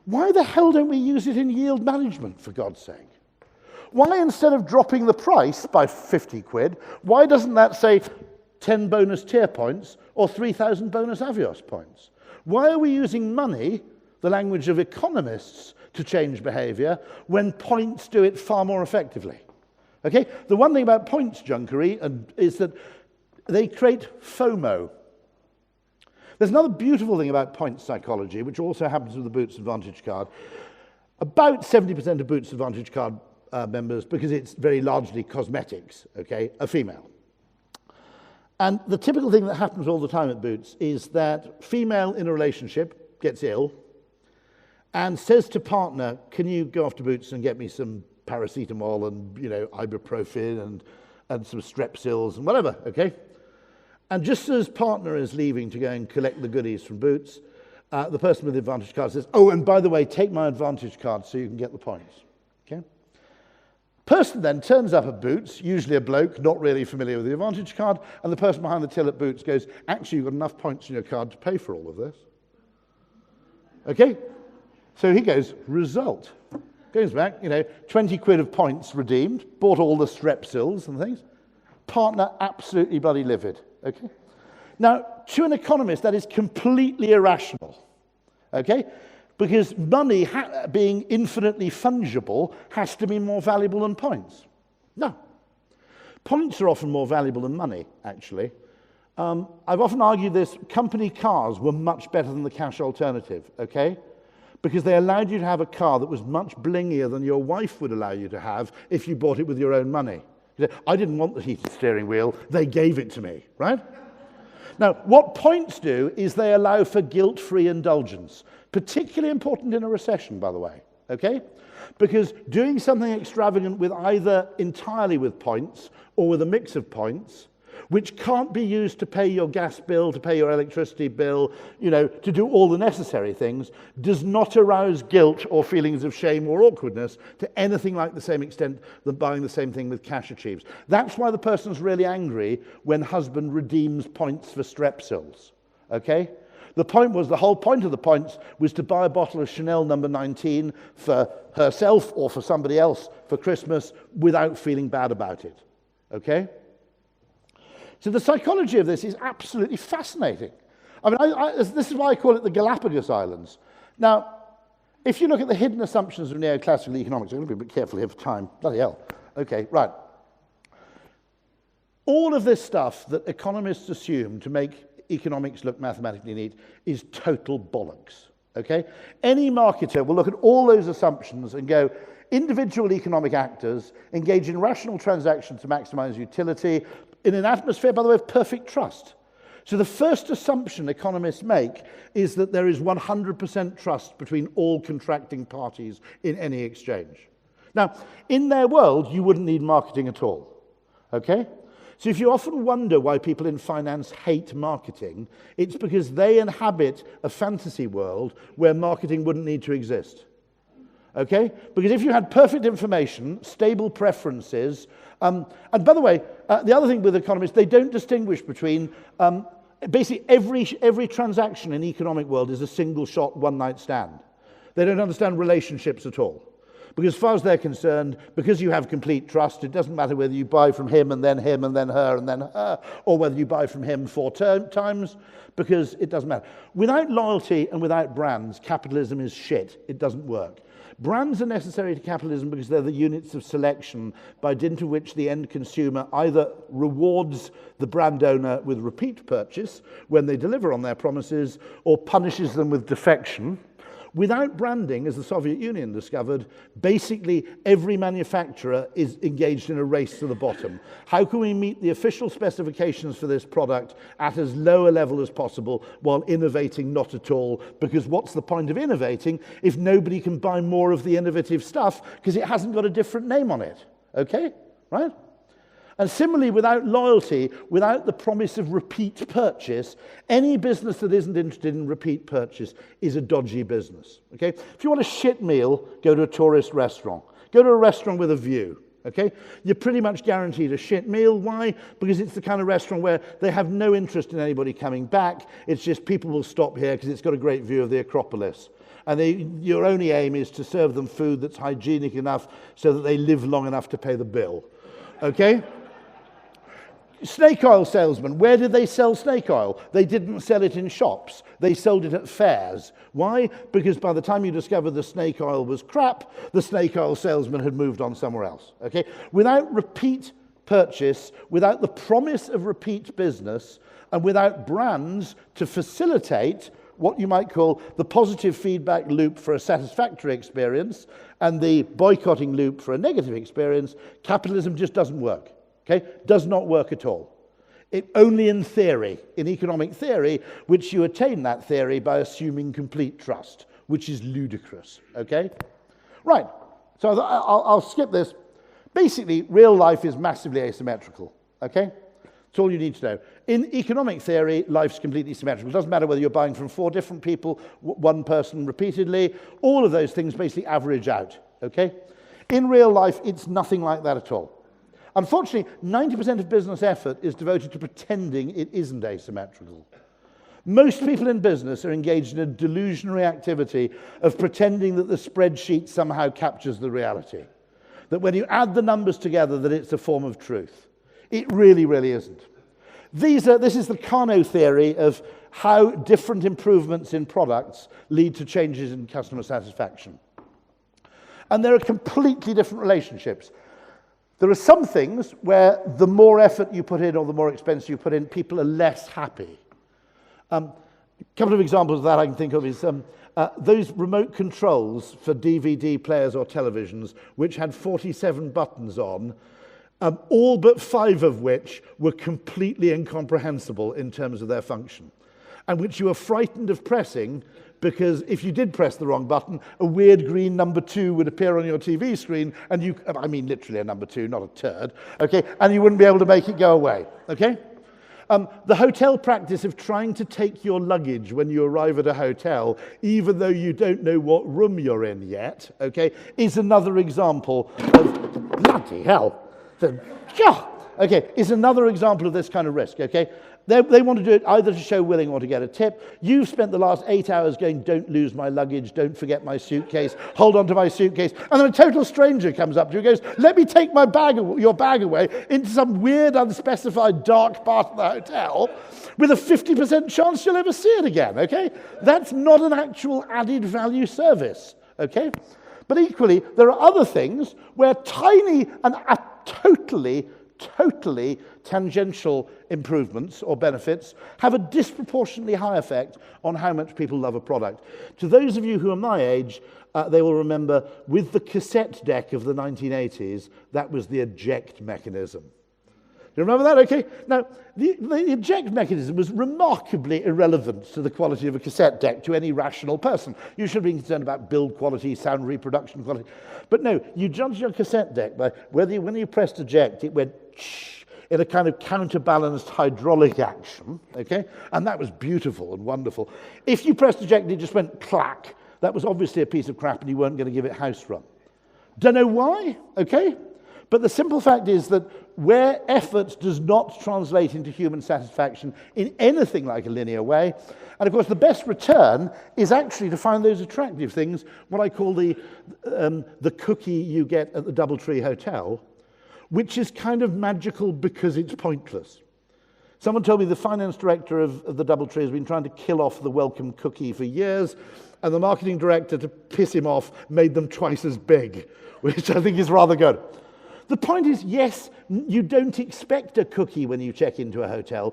Why the hell don't we use it in yield management, for God's sake? Why, instead of dropping the price by 50 quid, why doesn't that say 10 bonus tier points or 3,000 bonus Avios points? Why are we using money, the language of economists, to change behavior when points do it far more effectively? Okay? The one thing about points junkery is that they create FOMO. There's another beautiful thing about points psychology, which also happens with the Boots Advantage card. About 70% of Boots Advantage card members, because it's very largely cosmetics, okay, are female. And the typical thing that happens all the time at Boots is that female in a relationship gets ill and says to partner, can you go off to Boots and get me some paracetamol and, you know, ibuprofen and some Strepsils and whatever, okay? And just as partner is leaving to go and collect the goodies from Boots, the person with the Advantage card says, oh, and by the way, take my Advantage card so you can get the points. Okay? Person then turns up at Boots, usually a bloke, not really familiar with the Advantage card, and the person behind the till at Boots goes, actually, you've got enough points in your card to pay for all of this. Okay? So he goes, result. Goes back, you know, 20 quid of points redeemed, bought all the Strepsils and things. Partner absolutely bloody livid. Okay? Now, to an economist, that is completely irrational. Okay? Because money, being infinitely fungible, has to be more valuable than points. No. Points are often more valuable than money, actually. I've often argued this. Company cars were much better than the cash alternative, okay? Because they allowed you to have a car that was much blingier than your wife would allow you to have if you bought it with your own money. I didn't want the heated steering wheel, they gave it to me, right? Now, what points do is they allow for guilt-free indulgence, particularly important in a recession, by the way, okay? Because doing something extravagant with either entirely with points or with a mix of points which can't be used to pay your gas bill, to pay your electricity bill, to do all the necessary things, does not arouse guilt or feelings of shame or awkwardness to anything like the same extent that buying the same thing with cash achieves. That's why the person's really angry when husband redeems points for Strepsils, okay? The whole point of the points was to buy a bottle of Chanel number 19 for herself or for somebody else for Christmas without feeling bad about it, okay? So the psychology of this is absolutely fascinating. I mean, this is why I call it the Galapagos Islands. Now, if you look at the hidden assumptions of neoclassical economics, I'm going to be a bit careful here for time. Bloody hell. Okay, right. All of this stuff that economists assume to make economics look mathematically neat is total bollocks, okay? Any marketer will look at all those assumptions and go, individual economic actors engage in rational transactions to maximize utility in an atmosphere, by the way, of perfect trust. So the first assumption economists make is that there is 100% trust between all contracting parties in any exchange. Now, in their world, you wouldn't need marketing at all, okay? So if you often wonder why people in finance hate marketing, it's because they inhabit a fantasy world where marketing wouldn't need to exist. Okay? Because if you had perfect information, stable preferences, and by the way, the other thing with economists, they don't distinguish between, basically every transaction in the economic world is a single shot, one night stand. They don't understand relationships at all. Because as far as they're concerned, because you have complete trust, it doesn't matter whether you buy from him and then her and then her, or whether you buy from him 4 times, because it doesn't matter. Without loyalty and without brands, capitalism is shit. It doesn't work. Brands are necessary to capitalism because they're the units of selection by dint of which the end consumer either rewards the brand owner with repeat purchase when they deliver on their promises or punishes them with defection. Without branding, as the Soviet Union discovered, basically every manufacturer is engaged in a race to the bottom. How can we meet the official specifications for this product at as low a level as possible while innovating not at all? Because what's the point of innovating if nobody can buy more of the innovative stuff because it hasn't got a different name on it? Okay? Right? And similarly, without loyalty, without the promise of repeat purchase, any business that isn't interested in repeat purchase is a dodgy business. Okay? If you want a shit meal, go to a tourist restaurant. Go to a restaurant with a view. Okay? You're pretty much guaranteed a shit meal. Why? Because it's the kind of restaurant where they have no interest in anybody coming back. It's just people will stop here because it's got a great view of the Acropolis. And your only aim is to serve them food that's hygienic enough so that they live long enough to pay the bill. Okay? Snake oil salesmen, where did they sell snake oil? They didn't sell it in shops. They sold it at fairs. Why? Because by the time you discovered the snake oil was crap, the snake oil salesman had moved on somewhere else. Okay? Without repeat purchase, without the promise of repeat business, and without brands to facilitate what you might call the positive feedback loop for a satisfactory experience and the boycotting loop for a negative experience, capitalism just doesn't work. Okay? Does not work at all. It only in theory, in economic theory, which you attain that theory by assuming complete trust, which is ludicrous. Okay? Right. So I'll skip this. Basically, real life is massively asymmetrical. Okay? That's all you need to know. In economic theory, life's completely symmetrical. It doesn't matter whether you're buying from 4 different people, one person repeatedly. All of those things basically average out. Okay? In real life, it's nothing like that at all. Unfortunately, 90% of business effort is devoted to pretending it isn't asymmetrical. Most people in business are engaged in a delusionary activity of pretending that the spreadsheet somehow captures the reality. That when you add the numbers together, that it's a form of truth. It really, really isn't. This is the Carnot theory of how different improvements in products lead to changes in customer satisfaction. And there are completely different relationships. There are some things where the more effort you put in or the more expense you put in, people are less happy. A couple of examples of that I can think of is those remote controls for DVD players or televisions, which had 47 buttons on, all but 5 of which were completely incomprehensible in terms of their function, and which you were frightened of pressing because if you did press the wrong button, a weird green number 2 would appear on your TV screen, and I mean literally a number 2, not a turd, okay, and you wouldn't be able to make it go away, okay? The hotel practice of trying to take your luggage when you arrive at a hotel, even though you don't know what room you're in yet, okay, is another example of, bloody hell, okay, is another example of this kind of risk, okay? They want to do it either to show willing or to get a tip. You've spent the last 8 hours going, don't lose my luggage, don't forget my suitcase, hold on to my suitcase. And then a total stranger comes up to you and goes, let me take my your bag away into some weird, unspecified, dark part of the hotel with a 50% chance you'll ever see it again, okay? That's not an actual added value service, okay? But equally, there are other things where tiny and totally tangential improvements or benefits have a disproportionately high effect on how much people love a product. To those of you who are my age, they will remember with the cassette deck of the 1980s, that was the eject mechanism. Do you remember that? Okay. Now, the eject mechanism was remarkably irrelevant to the quality of a cassette deck to any rational person. You should be concerned about build quality, sound reproduction quality. But no, you judge your cassette deck by whether when you pressed eject, it went in a kind of counterbalanced hydraulic action, okay? And that was beautiful and wonderful. If you pressed eject and it just went clack, that was obviously a piece of crap and you weren't going to give it house run. Don't know why, okay? But the simple fact is that where effort does not translate into human satisfaction in anything like a linear way, and of course the best return is actually to find those attractive things, what I call the cookie you get at the Doubletree Hotel, which is kind of magical because it's pointless. Someone told me the finance director of the Doubletree has been trying to kill off the welcome cookie for years, and the marketing director, to piss him off, made them twice as big, which I think is rather good. The point is, yes, you don't expect a cookie when you check into a hotel.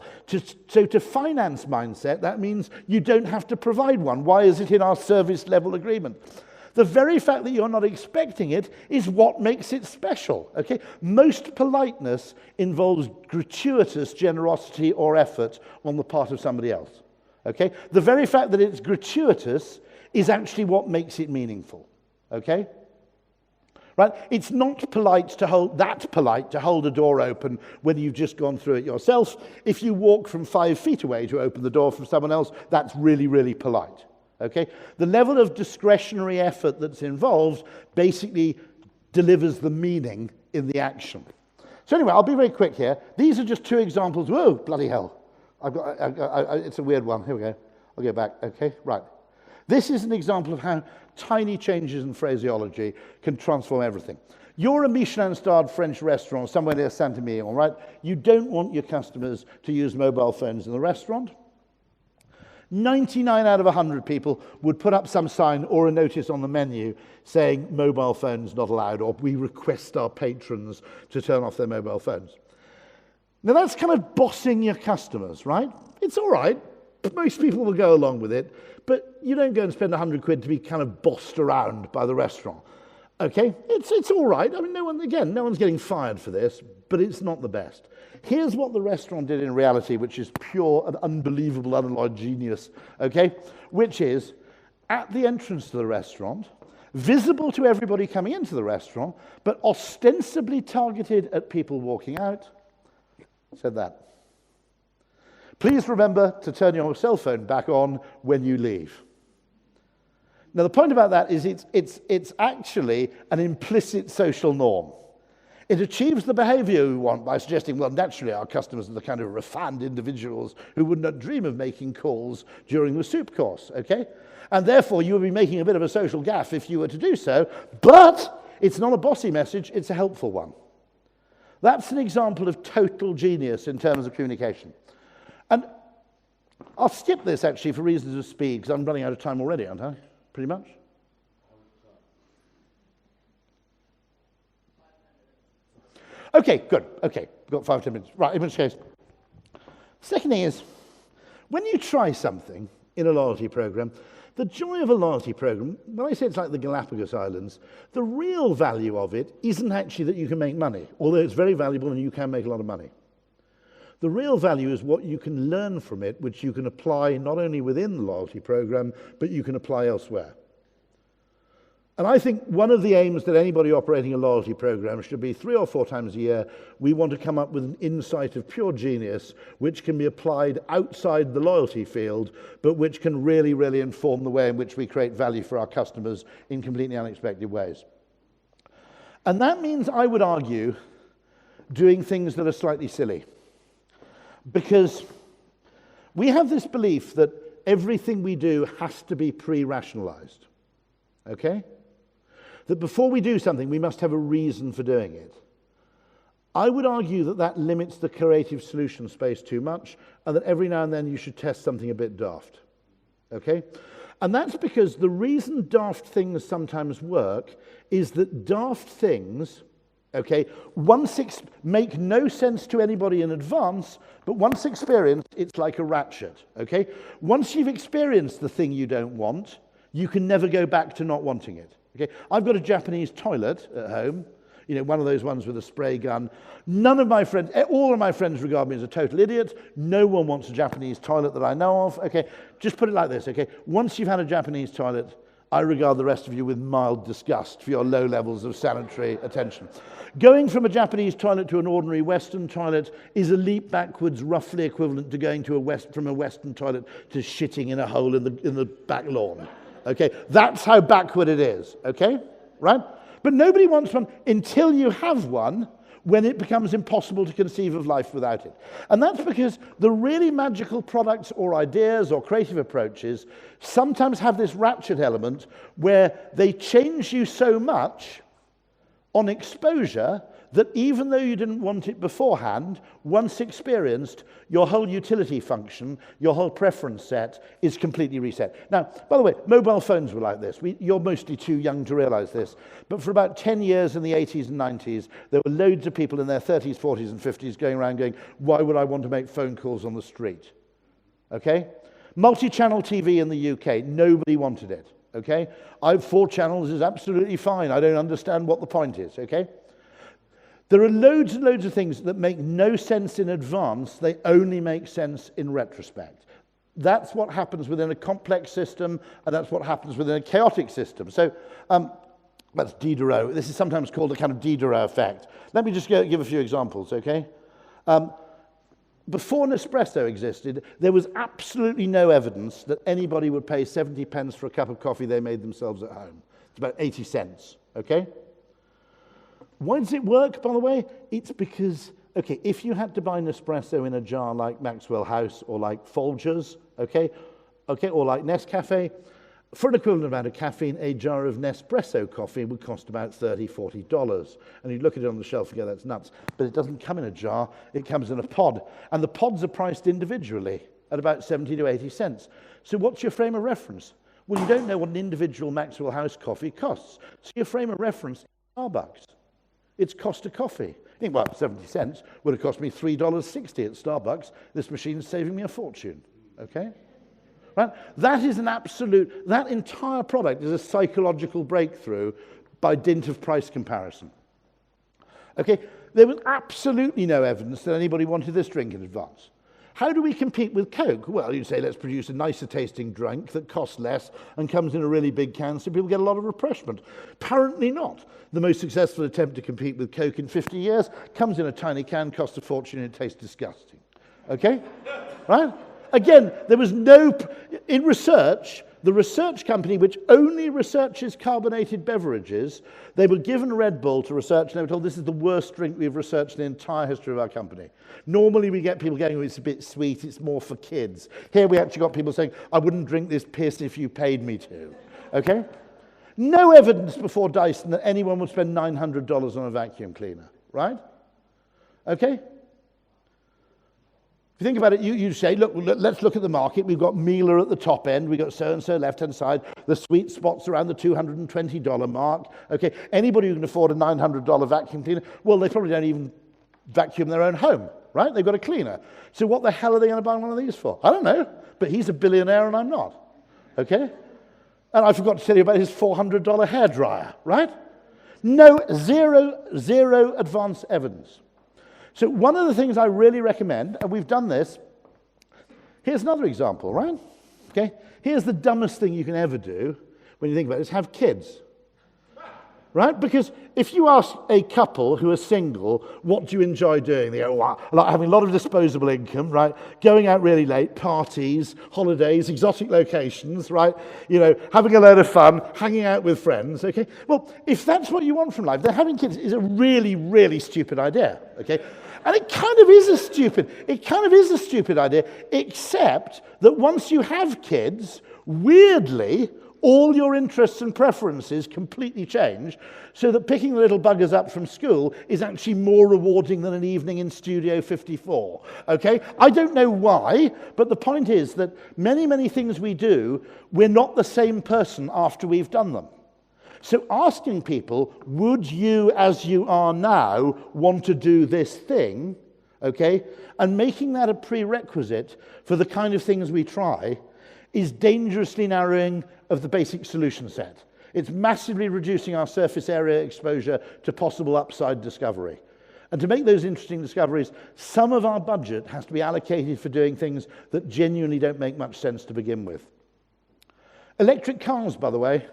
So to finance mindset, that means you don't have to provide one. Why is it in our service level agreement? The very fact that you're not expecting it is what makes it special, okay? Most politeness involves gratuitous generosity or effort on the part of somebody else, okay? The very fact that it's gratuitous is actually what makes it meaningful, okay? Right? It's not polite to hold a door open when you've just gone through it yourself. If you walk from 5 feet away to open the door for someone else, that's really, really polite. Okay? The level of discretionary effort that's involved basically delivers the meaning in the action. So anyway, I'll be very quick here. These are just 2 examples. Whoa, bloody hell. It's a weird one. Here we go. I'll go back. Okay, right. This is an example of how tiny changes in phraseology can transform everything. You're a Michelin-starred French restaurant somewhere near Saint-Emilion, right? You don't want your customers to use mobile phones in the restaurant. 99 out of 100 people would put up some sign or a notice on the menu saying mobile phones not allowed, or we request our patrons to turn off their mobile phones. Now that's kind of bossing your customers, right? It's all right. Most people will go along with it, but you don't go and spend 100 quid to be kind of bossed around by the restaurant. Okay? It's all right. I mean, no one's getting fired for this, but it's not the best. Here's what the restaurant did in reality, which is pure and unbelievable, unalloyed genius, okay? Which is, at the entrance to the restaurant, visible to everybody coming into the restaurant, but ostensibly targeted at people walking out, said that. Please remember to turn your cell phone back on when you leave. Now, the point about that is it's actually an implicit social norm. It achieves the behavior we want by suggesting, well, naturally, our customers are the kind of refined individuals who would not dream of making calls during the soup course, okay? And therefore, you would be making a bit of a social gaffe if you were to do so, but it's not a bossy message, it's a helpful one. That's an example of total genius in terms of communication. And I'll skip this, actually, for reasons of speed, because I'm running out of time already, aren't I? Pretty much? Okay, good. Okay, we've got 5 to 10 minutes. Right, in which case. Second thing is, when you try something in a loyalty program, the joy of a loyalty program, when I say it's like the Galapagos Islands, the real value of it isn't actually that you can make money, although it's very valuable and you can make a lot of money. The real value is what you can learn from it, which you can apply not only within the loyalty program, but you can apply elsewhere. And I think one of the aims that anybody operating a loyalty program should be 3 or 4 times a year, we want to come up with an insight of pure genius which can be applied outside the loyalty field, but which can really, really inform the way in which we create value for our customers in completely unexpected ways. And that means, I would argue, doing things that are slightly silly. Because we have this belief that everything we do has to be pre-rationalized. Okay? That before we do something, we must have a reason for doing it. I would argue that that limits the creative solution space too much, and that every now and then you should test something a bit daft. Okay? And that's because the reason daft things sometimes work is that daft things, okay, make no sense to anybody in advance, but once experienced, it's like a ratchet. Okay? Once you've experienced the thing you don't want, you can never go back to not wanting it. Okay? I've got a Japanese toilet at home, one of those ones with a spray gun. None of my friends, all of my friends regard me as a total idiot. No one wants a Japanese toilet that I know of. Okay? Just put it like this, okay? Once you've had a Japanese toilet, I regard the rest of you with mild disgust for your low levels of sanitary attention. Going from a Japanese toilet to an ordinary Western toilet is a leap backwards, roughly equivalent to going from a Western toilet to shitting in a hole in the back lawn. Okay, that's how backward it is, okay, right? But nobody wants one until you have one, when it becomes impossible to conceive of life without it. And that's because the really magical products or ideas or creative approaches sometimes have this ratchet element where they change you so much on exposure that even though you didn't want it beforehand, once experienced, your whole utility function, your whole preference set is completely reset. Now, by the way, mobile phones were like this. You're mostly too young to realize this, but for about 10 years in the 80s and 90s, there were loads of people in their 30s, 40s, and 50s going around going, why would I want to make phone calls on the street? Okay? Multi-channel TV in the UK, nobody wanted it. Okay? 4 channels is absolutely fine. I don't understand what the point is. Okay? There are loads and loads of things that make no sense in advance. They only make sense in retrospect. That's what happens within a complex system, and that's what happens within a chaotic system. So that's Diderot. This is sometimes called a kind of Diderot effect. Let me just give a few examples, okay? Before Nespresso existed, there was absolutely no evidence that anybody would pay 70 pence for a cup of coffee they made themselves at home. It's about 80 cents, okay? Why does it work, by the way? It's because, okay, if you had to buy Nespresso in a jar like Maxwell House or like Folgers, okay, or like Nescafe, for an equivalent amount of caffeine, a jar of Nespresso coffee would cost about $30, $40. And you'd look at it on the shelf and go, that's nuts. But it doesn't come in a jar, it comes in a pod. And the pods are priced individually at about 70 to 80 cents. So what's your frame of reference? Well, you don't know what an individual Maxwell House coffee costs. So your frame of reference is Starbucks. It's cost of coffee. You think, well, 70 cents would have cost me $3.60 at Starbucks. This machine's saving me a fortune, okay? Right? That entire product is a psychological breakthrough by dint of price comparison. Okay? There was absolutely no evidence that anybody wanted this drink in advance. How do we compete with Coke? Well, you say, let's produce a nicer tasting drink that costs less and comes in a really big can so people get a lot of refreshment. Apparently not. The most successful attempt to compete with Coke in 50 years comes in a tiny can, costs a fortune, and it tastes disgusting. Okay? Right? Again, there was in research, the research company which only researches carbonated beverages, they were given Red Bull to research, and they were told this is the worst drink we've researched in the entire history of our company. Normally we get people going, oh, it's a bit sweet, it's more for kids. Here we actually got people saying, I wouldn't drink this piss if you paid me to. Okay? No evidence before Dyson that anyone would spend $900 on a vacuum cleaner, right? Okay? If you think about it, you say, look, let's look at the market. We've got Miele at the top end. We've got so-and-so left-hand side. The sweet spot's around the $220 mark. Okay, anybody who can afford a $900 vacuum cleaner, well, they probably don't even vacuum their own home, right? They've got a cleaner. So what the hell are they going to buy one of these for? I don't know, but he's a billionaire and I'm not, okay? And I forgot to tell you about his $400 hairdryer, right? Zero advance evidence. So one of the things I really recommend, and we've done this, here's another example, right? Okay, here's the dumbest thing you can ever do when you think about it, is have kids. right? Because if you ask a couple who are single, what do you enjoy doing? They go, well, I like having a lot of disposable income, right? Going out really late, parties, holidays, exotic locations, right? You know, having a load of fun, hanging out with friends, okay? Well, if that's what you want from life, then having kids is a really, really stupid idea, okay? And it kind of is a stupid idea, except that once you have kids, weirdly, all your interests and preferences completely change, so that picking the little buggers up from school is actually more rewarding than an evening in Studio 54, okay? I don't know why, but the point is that many, many things we do, we're not the same person after we've done them. So asking people, would you, as you are now, want to do this thing, okay, and making that a prerequisite for the kind of things we try, is dangerously narrowing of the basic solution set. It's massively reducing our surface area exposure to possible upside discovery. And to make those interesting discoveries, some of our budget has to be allocated for doing things that genuinely don't make much sense to begin with. Electric cars, by the way,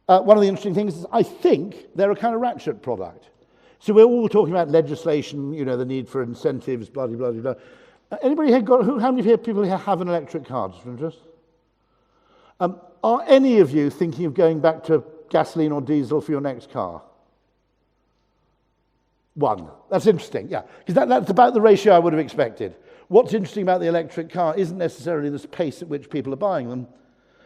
one of the interesting things is I think they're a kind of ratchet product. So we're all talking about legislation, you know, the need for incentives, blah, blah, blah, blah. Anybody here how many people here have an electric car, just for interest? Are any of you thinking of going back to gasoline or diesel for your next car? One. That's interesting, yeah. Because that's about the ratio I would have expected. What's interesting about the electric car isn't necessarily the pace at which people are buying them.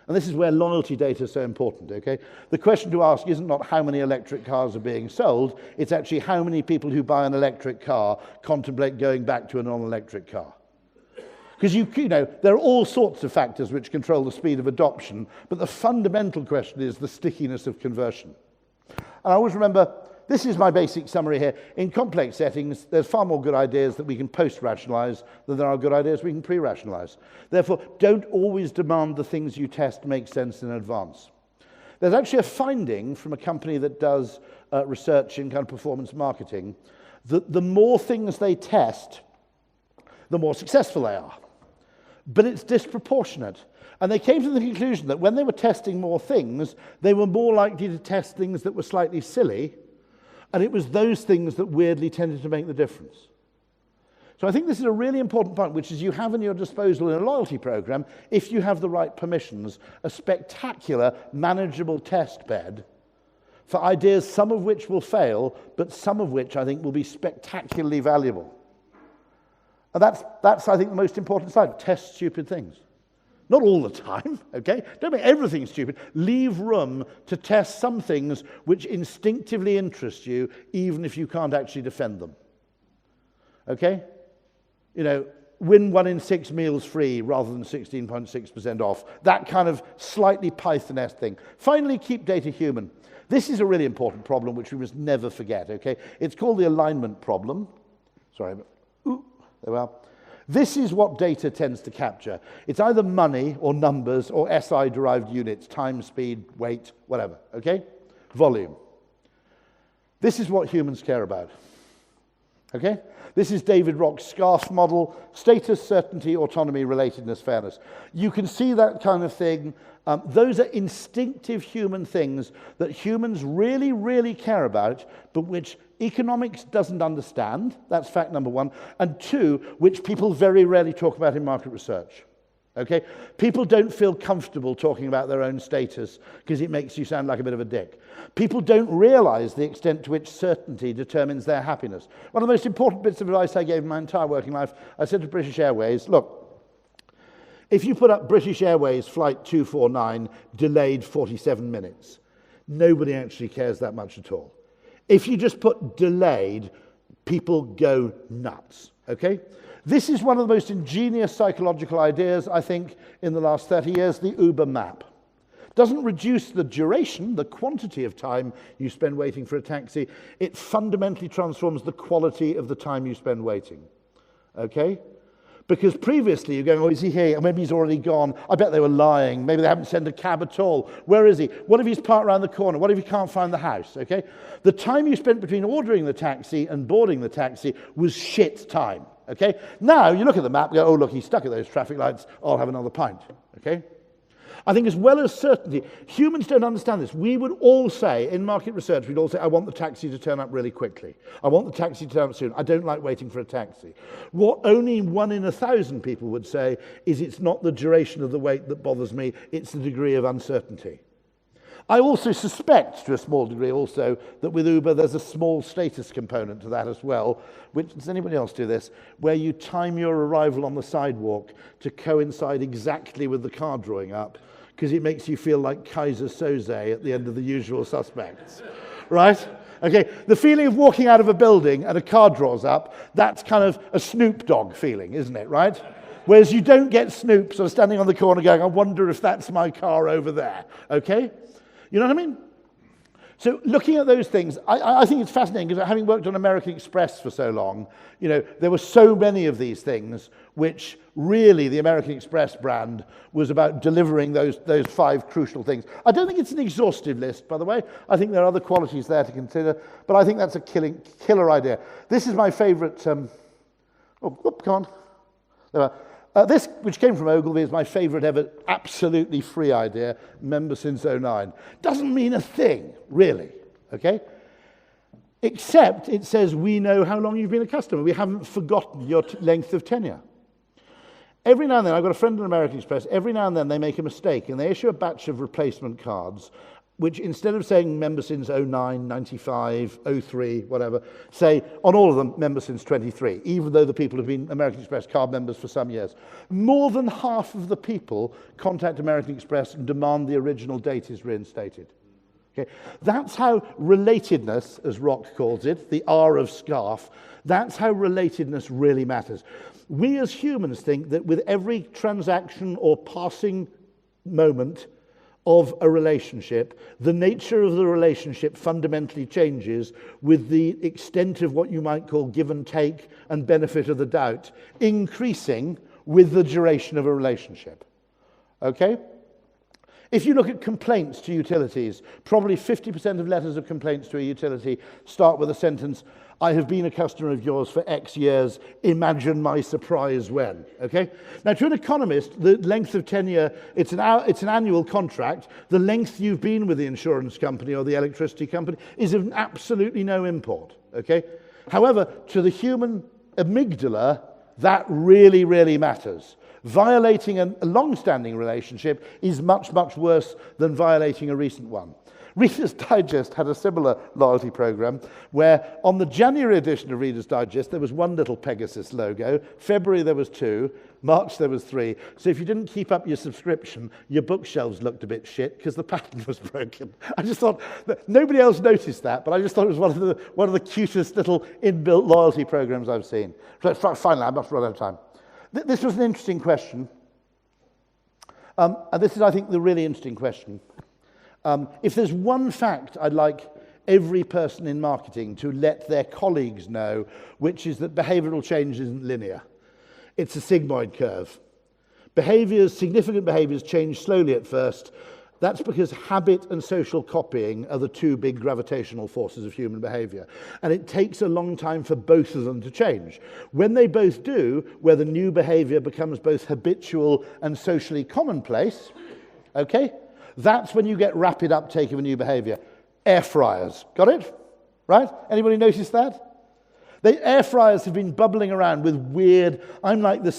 And this is where loyalty data is so important, okay? The question to ask isn't not how many electric cars are being sold, it's actually how many people who buy an electric car contemplate going back to a non-electric car. Because you know, there are all sorts of factors which control the speed of adoption, but the fundamental question is the stickiness of conversion. And I always remember, this is my basic summary here. In complex settings, there's far more good ideas that we can post-rationalize than there are good ideas we can pre-rationalize. Therefore, don't always demand the things you test make sense in advance. There's actually a finding from a company that does research in kind of performance marketing that the more things they test, the more successful they are. But it's disproportionate. And they came to the conclusion that when they were testing more things, they were more likely to test things that were slightly silly, and it was those things that weirdly tended to make the difference. So I think this is a really important point, which is you have in your disposal in a loyalty program, if you have the right permissions, a spectacular, manageable test bed for ideas, some of which will fail, but some of which I think will be spectacularly valuable. And that's I think, the most important slide. Test stupid things. Not all the time, okay? Don't make everything stupid. Leave room to test some things which instinctively interest you, even if you can't actually defend them. Okay? You know, win 1 in 6 meals free rather than 16.6% off. That kind of slightly Python-esque thing. Finally, keep data human. This is a really important problem which we must never forget, okay? It's called the alignment problem. Sorry, but there we are. This is what data tends to capture. It's either money or numbers or SI-derived units, time, speed, weight, whatever, okay? Volume. This is what humans care about, okay? This is David Rock's SCARF model, status, certainty, autonomy, relatedness, fairness. You can see that kind of thing. Those are instinctive human things that humans really, really care about, but which economics doesn't understand. That's fact number 1. And 2, which people very rarely talk about in market research. Okay? People don't feel comfortable talking about their own status because it makes you sound like a bit of a dick. People don't realize the extent to which certainty determines their happiness. One of the most important bits of advice I gave in my entire working life, I said to British Airways, look, if you put up British Airways flight 249 delayed 47 minutes, nobody actually cares that much at all. If you just put delayed, people go nuts, okay? This is one of the most ingenious psychological ideas, I think, in the last 30 years, the Uber map. Doesn't reduce the duration, the quantity of time you spend waiting for a taxi. It fundamentally transforms the quality of the time you spend waiting, okay? Because previously you're going, oh, is he here? Maybe he's already gone. I bet they were lying. Maybe they haven't sent a cab at all. Where is he? What if he's parked around the corner? What if he can't find the house? Okay? The time you spent between ordering the taxi and boarding the taxi was shit time. Okay? Now you look at the map and go, oh, look, he's stuck at those traffic lights. I'll have another pint. Okay? I think as well as certainty, humans don't understand this. We would all say, in market research, we'd all say, I want the taxi to turn up really quickly. I want the taxi to turn up soon. I don't like waiting for a taxi. What only 1 in 1,000 people would say is it's not the duration of the wait that bothers me, it's the degree of uncertainty. I also suspect, to a small degree also, that with Uber there's a small status component to that as well. Does anybody else do this? Where you time your arrival on the sidewalk to coincide exactly with the car drawing up, because it makes you feel like Kaiser Soze at the end of The Usual Suspects, right? Okay, the feeling of walking out of a building and a car draws up, that's kind of a Snoop Dogg feeling, isn't it, right? Whereas you don't get Snoop sort of standing on the corner going, I wonder if that's my car over there, okay? You know what I mean? So looking at those things, I think it's fascinating because having worked on American Express for so long, you know, there were so many of these things which really the American Express brand was about delivering those 5 crucial things. I don't think it's an exhaustive list, by the way. I think there are other qualities there to consider, but I think that's a killer idea. This is my favorite, come on. This, which came from Ogilvy, is my favorite ever absolutely free idea, member since '09. Doesn't mean a thing, really, okay? Except it says we know how long you've been a customer. We haven't forgotten your length of tenure. Every now and then, I've got a friend in American Express, every now and then they make a mistake and they issue a batch of replacement cards which instead of saying member since 09, 95, 03, whatever, say on all of them member since 23, even though the people have been American Express card members for some years. More than half of the people contact American Express and demand the original date is reinstated. Okay? That's how relatedness, as Rock calls it, the R of scarf, that's how relatedness really matters. We as humans think that with every transaction or passing moment of a relationship, the nature of the relationship fundamentally changes with the extent of what you might call give and take and benefit of the doubt, increasing with the duration of a relationship. Okay? If you look at complaints to utilities, probably 50% of letters of complaints to a utility start with a sentence, I have been a customer of yours for X years, imagine my surprise when, okay? Now, to an economist, the length of tenure, it's an annual contract. The length you've been with the insurance company or the electricity company is of absolutely no import, okay? However, to the human amygdala, that really, really matters. Violating a long-standing relationship is much, much worse than violating a recent one. Reader's Digest had a similar loyalty program where on the January edition of Reader's Digest there was one little Pegasus logo, February there was 2, March there was 3. So if you didn't keep up your subscription, your bookshelves looked a bit shit because the pattern was broken. I just thought that nobody else noticed that, but I just thought it was one of the cutest little inbuilt loyalty programs I've seen. So finally, I must run out of time. This was an interesting question. And this is, I think, the really interesting question. If there's one fact I'd like every person in marketing to let their colleagues know, which is that behavioural change isn't linear. It's a sigmoid curve. Significant behaviours change slowly at first. That's because habit and social copying are the two big gravitational forces of human behaviour. And it takes a long time for both of them to change. When they both do, where the new behaviour becomes both habitual and socially commonplace, okay? That's when you get rapid uptake of a new behavior. Air fryers, got it? Right? Anybody notice that? The air fryers have been bubbling around with weird, I'm like the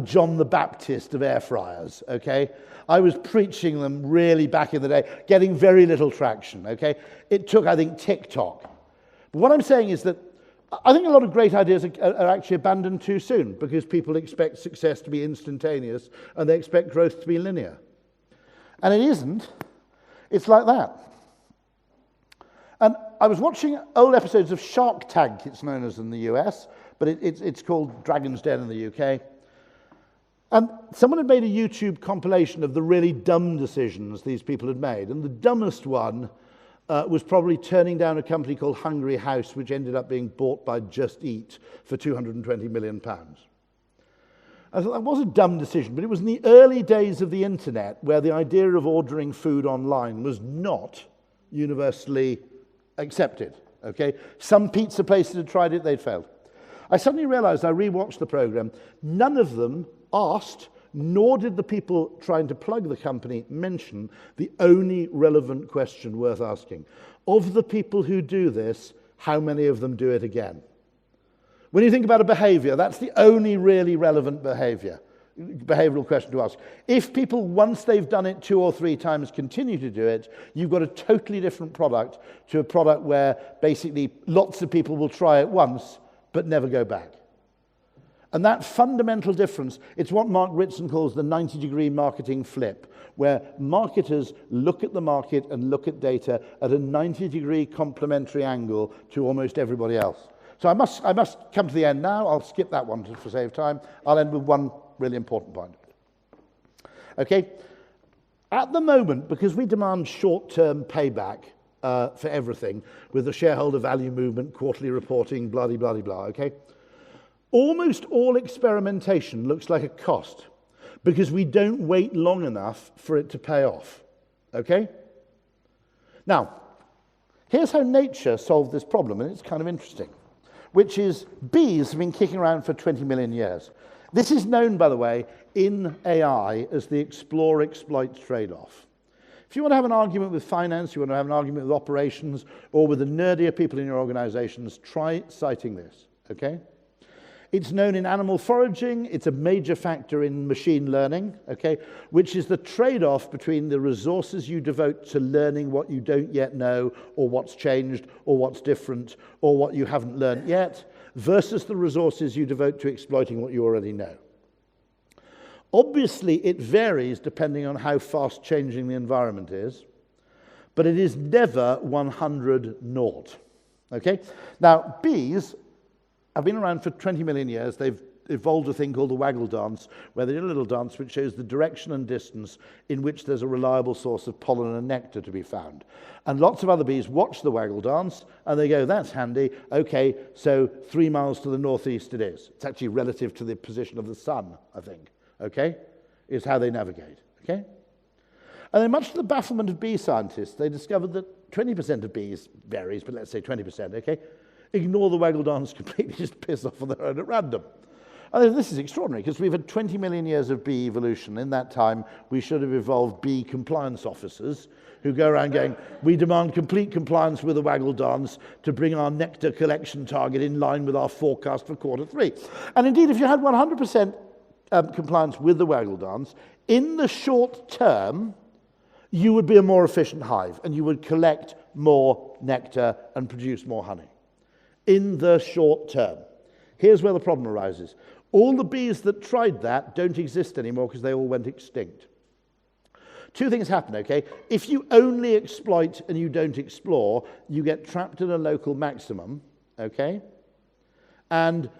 John the Baptist of air fryers, okay? I was preaching them really back in the day, getting very little traction, okay? It took, I think, TikTok. But what I'm saying is that I think a lot of great ideas are actually abandoned too soon because people expect success to be instantaneous and they expect growth to be linear. And it isn't. It's like that. And I was watching old episodes of Shark Tank, it's known as in the US, but it's called Dragon's Den in the UK. And someone had made a YouTube compilation of the really dumb decisions these people had made. And the dumbest one was probably turning down a company called Hungry House, which ended up being bought by Just Eat for £220 million. I thought that was a dumb decision, but it was in the early days of the internet where the idea of ordering food online was not universally accepted, okay? Some pizza places had tried it, they'd failed. I suddenly realized, I rewatched the program, none of them asked, nor did the people trying to plug the company mention the only relevant question worth asking. Of the people who do this, how many of them do it again? When you think about a behavior, that's the only really relevant behavioral question to ask. If people, once they've done it 2 or 3 times, continue to do it, you've got a totally different product to a product where basically lots of people will try it once but never go back. And that fundamental difference, it's what Mark Ritson calls the 90-degree marketing flip, where marketers look at the market and look at data at a 90-degree complementary angle to almost everybody else. So I must come to the end now. I'll skip that one for save time. I'll end with one really important point. Okay? At the moment, because we demand short-term payback for everything, with the shareholder value movement, quarterly reporting, blah-de-blah-de-blah, okay? Almost all experimentation looks like a cost because we don't wait long enough for it to pay off, okay? Now, here's how nature solved this problem, and it's kind of interesting, which is bees have been kicking around for 20 million years. This is known, by the way, in AI as the explore-exploit trade-off. If you want to have an argument with finance, you want to have an argument with operations, or with the nerdier people in your organizations, try citing this, okay? It's known in animal foraging. It's a major factor in machine learning, okay, which is the trade-off between the resources you devote to learning what you don't yet know, or what's changed, or what's different, or what you haven't learned yet, versus the resources you devote to exploiting what you already know. Obviously, it varies depending on how fast changing the environment is, but it is never 100-0, okay? Now, bees have been around for 20 million years. They've evolved a thing called the waggle dance, where they do a little dance which shows the direction and distance in which there's a reliable source of pollen and nectar to be found. And lots of other bees watch the waggle dance, and they go, that's handy. Okay, so 3 miles to the northeast it is. It's actually relative to the position of the sun, I think, okay, is how they navigate, okay? And then much to the bafflement of bee scientists, they discovered that 20% of bees varies, but let's say 20%, okay, ignore the waggle dance completely, just piss off on their own at random. And this is extraordinary, because we've had 20 million years of bee evolution. In that time, we should have evolved bee compliance officers who go around going, we demand complete compliance with the waggle dance to bring our nectar collection target in line with our forecast for Q3. And indeed, if you had 100% compliance with the waggle dance, in the short term, you would be a more efficient hive, and you would collect more nectar and produce more honey. In the short term. Here's where the problem arises. All the bees that tried that don't exist anymore because they all went extinct. 2 things happen, okay? If you only exploit and you don't explore, you get trapped in a local maximum, okay? And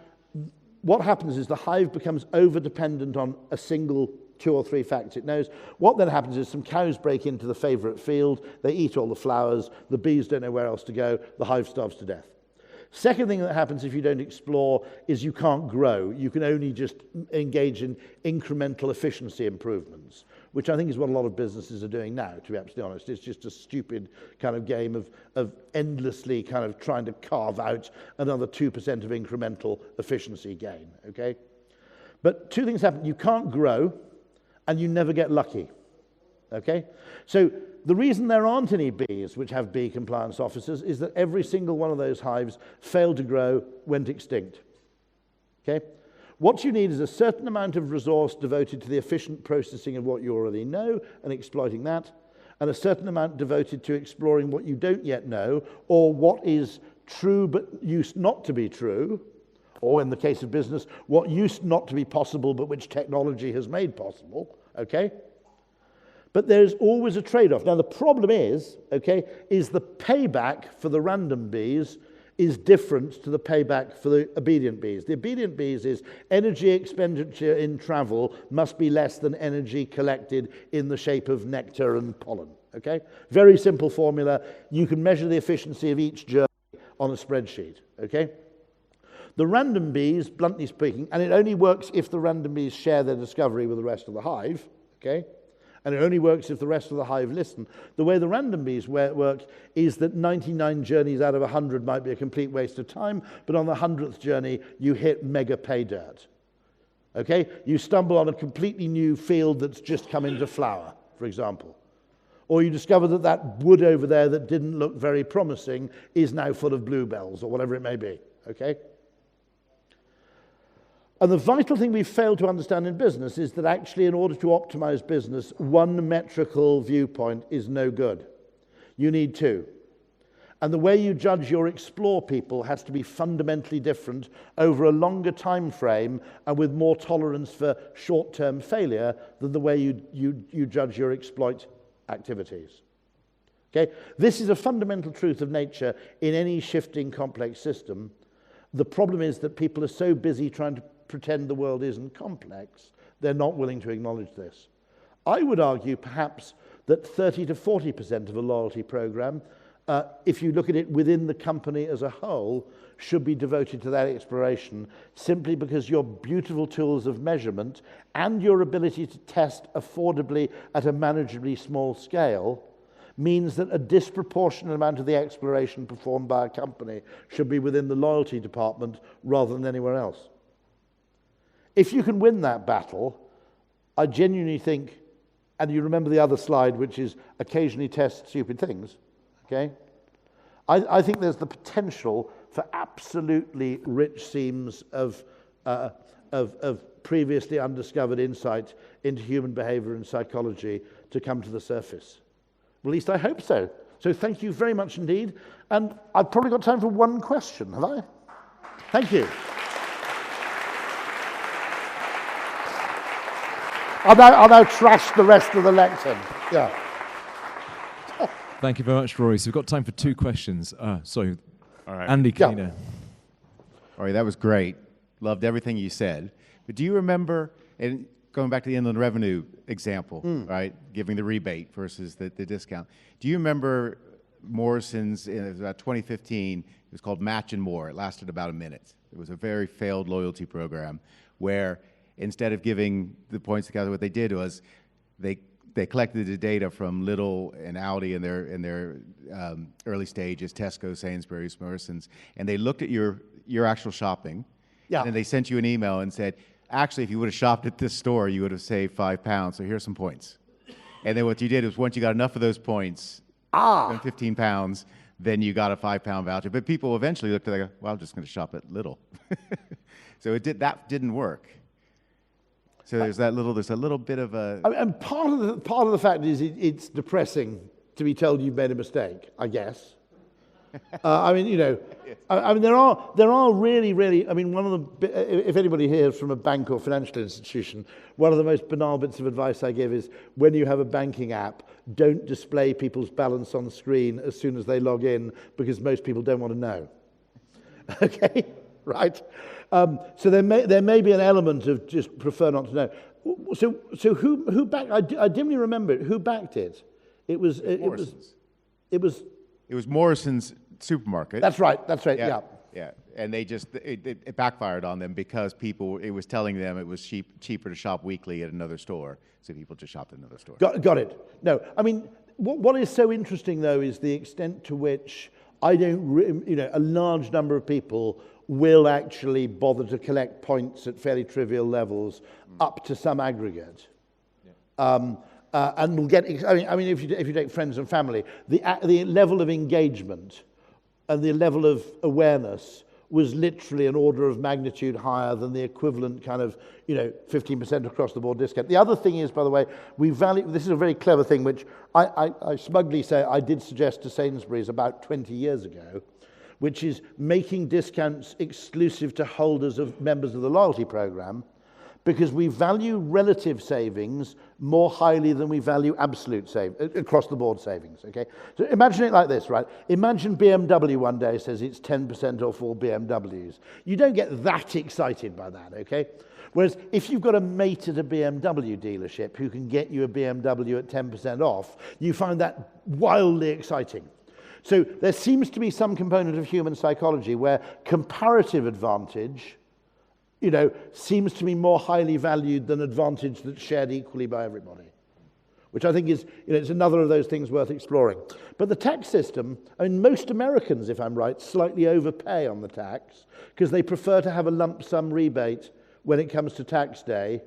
what happens is the hive becomes over-dependent on a single 2 or 3 facts it knows. What then happens is some cows break into the favorite field, they eat all the flowers, the bees don't know where else to go, the hive starves to death. Second thing that happens if you don't explore is you can't grow. You can only just engage in incremental efficiency improvements, which I think is what a lot of businesses are doing now, to be absolutely honest. It's just a stupid kind of game of endlessly kind of trying to carve out another 2% of incremental efficiency gain, okay? But 2 things happen. You can't grow, and you never get lucky, okay? So the reason there aren't any bees which have bee compliance officers is that every single one of those hives failed to grow, went extinct. Okay? What you need is a certain amount of resource devoted to the efficient processing of what you already know and exploiting that, and a certain amount devoted to exploring what you don't yet know, or what is true but used not to be true, or in the case of business, what used not to be possible but which technology has made possible. Okay? But there's always a trade-off. Now, the problem is, okay, is the payback for the random bees is different to the payback for the obedient bees. The obedient bees is energy expenditure in travel must be less than energy collected in the shape of nectar and pollen, okay? Very simple formula. You can measure the efficiency of each journey on a spreadsheet, okay? The random bees, bluntly speaking, and it only works if the random bees share their discovery with the rest of the hive, okay? And it only works if the rest of the hive listen. The way the random bees work is that 99 journeys out of 100 might be a complete waste of time, but on the 100th journey, you hit mega pay dirt. Okay? You stumble on a completely new field that's just come into flower, for example. Or you discover that that wood over there that didn't look very promising is now full of bluebells, or whatever it may be. Okay? And the vital thing we've failed to understand in business is that actually, in order to optimize business, one metrical viewpoint is no good. You need two. And the way you judge your explore people has to be fundamentally different over a longer time frame and with more tolerance for short-term failure than the way you judge your exploit activities. Okay? This is a fundamental truth of nature in any shifting complex system. The problem is that people are so busy trying to pretend the world isn't complex, they're not willing to acknowledge this. I would argue perhaps that 30 to 40% of a loyalty program, if you look at it within the company as a whole, should be devoted to that exploration, simply because your beautiful tools of measurement and your ability to test affordably at a manageably small scale means that a disproportionate amount of the exploration performed by a company should be within the loyalty department rather than anywhere else. If you can win that battle, I genuinely think, and you remember the other slide, which is occasionally test stupid things, okay? I think there's the potential for absolutely rich seams of previously undiscovered insight into human behavior and psychology to come to the surface. Well, at least I hope so. So thank you very much indeed. And I've probably got time for one question, have I? Thank you. I'll now trash the rest of the lectern. Yeah. Thank you very much, Rory. So we've got time for two questions. All right. Andy Keener. Rory, that was great. Loved everything you said. But do you remember, and going back to the inland revenue example, right, giving the rebate versus the discount, do you remember Morrison's, in about 2015, it was called Match and More. It lasted about a minute. It was a very failed loyalty program where instead of giving the points together, what they did was they collected the data from Lidl and Aldi in their early stages, Tesco, Sainsbury's, Morrison's, and they looked at your actual shopping, and they sent you an email and said, actually, if you would have shopped at this store, you would have saved £5, so here's some points. And then what you did was once you got enough of those points, £15, then you got a £5 voucher. But people eventually looked at it, well, I'm just going to shop at Lidl. So that didn't work. So there's a little bit of a. And part of the fact is it's depressing to be told you've made a mistake, I guess. I mean, there are really. I mean, one of the, if anybody here is from a bank or financial institution, one of the most banal bits of advice I give is when you have a banking app, don't display people's balance on screen as soon as they log in, because most people don't want to know. Okay, right. So there may be an element of just prefer not to know. So who backed? I dimly remember it. Who backed it? It was Morrison's supermarket. That's right. Yeah. Yeah, and it backfired on them because it was telling them it was cheaper to shop weekly at another store, so people just shopped at another store. Got it. No, I mean, what is so interesting though is the extent to which a large number of people will actually bother to collect points at fairly trivial levels up to some aggregate. Yeah. And we'll get, I mean, if you take friends and family, the level of engagement and the level of awareness was literally an order of magnitude higher than the equivalent kind of, 15% across the board discount. The other thing is, by the way, this is a very clever thing, which I smugly say I did suggest to Sainsbury's about 20 years ago, which is making discounts exclusive to holders of members of the loyalty program, because we value relative savings more highly than we value absolute across-the-board savings, okay? So imagine it like this, right? Imagine BMW one day says it's 10% off all BMWs. You don't get that excited by that, okay? Whereas if you've got a mate at a BMW dealership who can get you a BMW at 10% off, you find that wildly exciting. So there seems to be some component of human psychology where comparative advantage seems to be more highly valued than advantage that's shared equally by everybody, which I think is, it's another of those things worth exploring. But the tax system, I mean, most Americans, if I'm right, slightly overpay on the tax because they prefer to have a lump sum rebate when it comes to tax day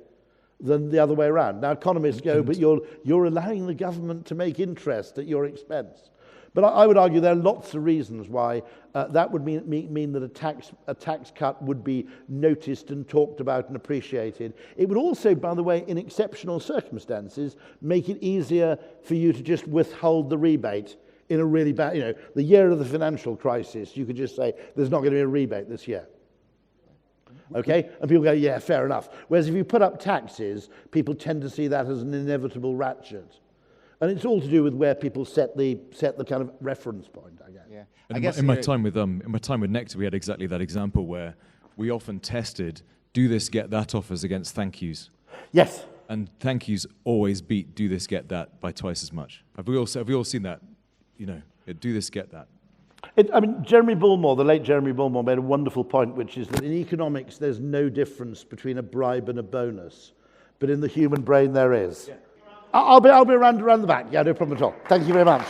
than the other way around. Now, economists go, but you're allowing the government to make interest at your expense. But I would argue there are lots of reasons why that would mean that a tax cut would be noticed and talked about and appreciated. It would also, by the way, in exceptional circumstances, make it easier for you to just withhold the rebate in a really bad, the year of the financial crisis, you could just say, there's not going to be a rebate this year. Okay? And people go, yeah, fair enough. Whereas if you put up taxes, people tend to see that as an inevitable ratchet. And it's all to do with where people set the kind of reference point, I guess. Yeah. In my time with Nectar, we had exactly that example where we often tested do this, get that offers against thank yous. Yes. And thank yous always beat do this, get that by twice as much. Have we all seen that? Do this, get that. Jeremy Bullmore, the late Jeremy Bullmore, made a wonderful point, which is that in economics, there's no difference between a bribe and a bonus, but in the human brain, there is. Yeah. I'll be around the back. Yeah, no problem at all. Thank you very much.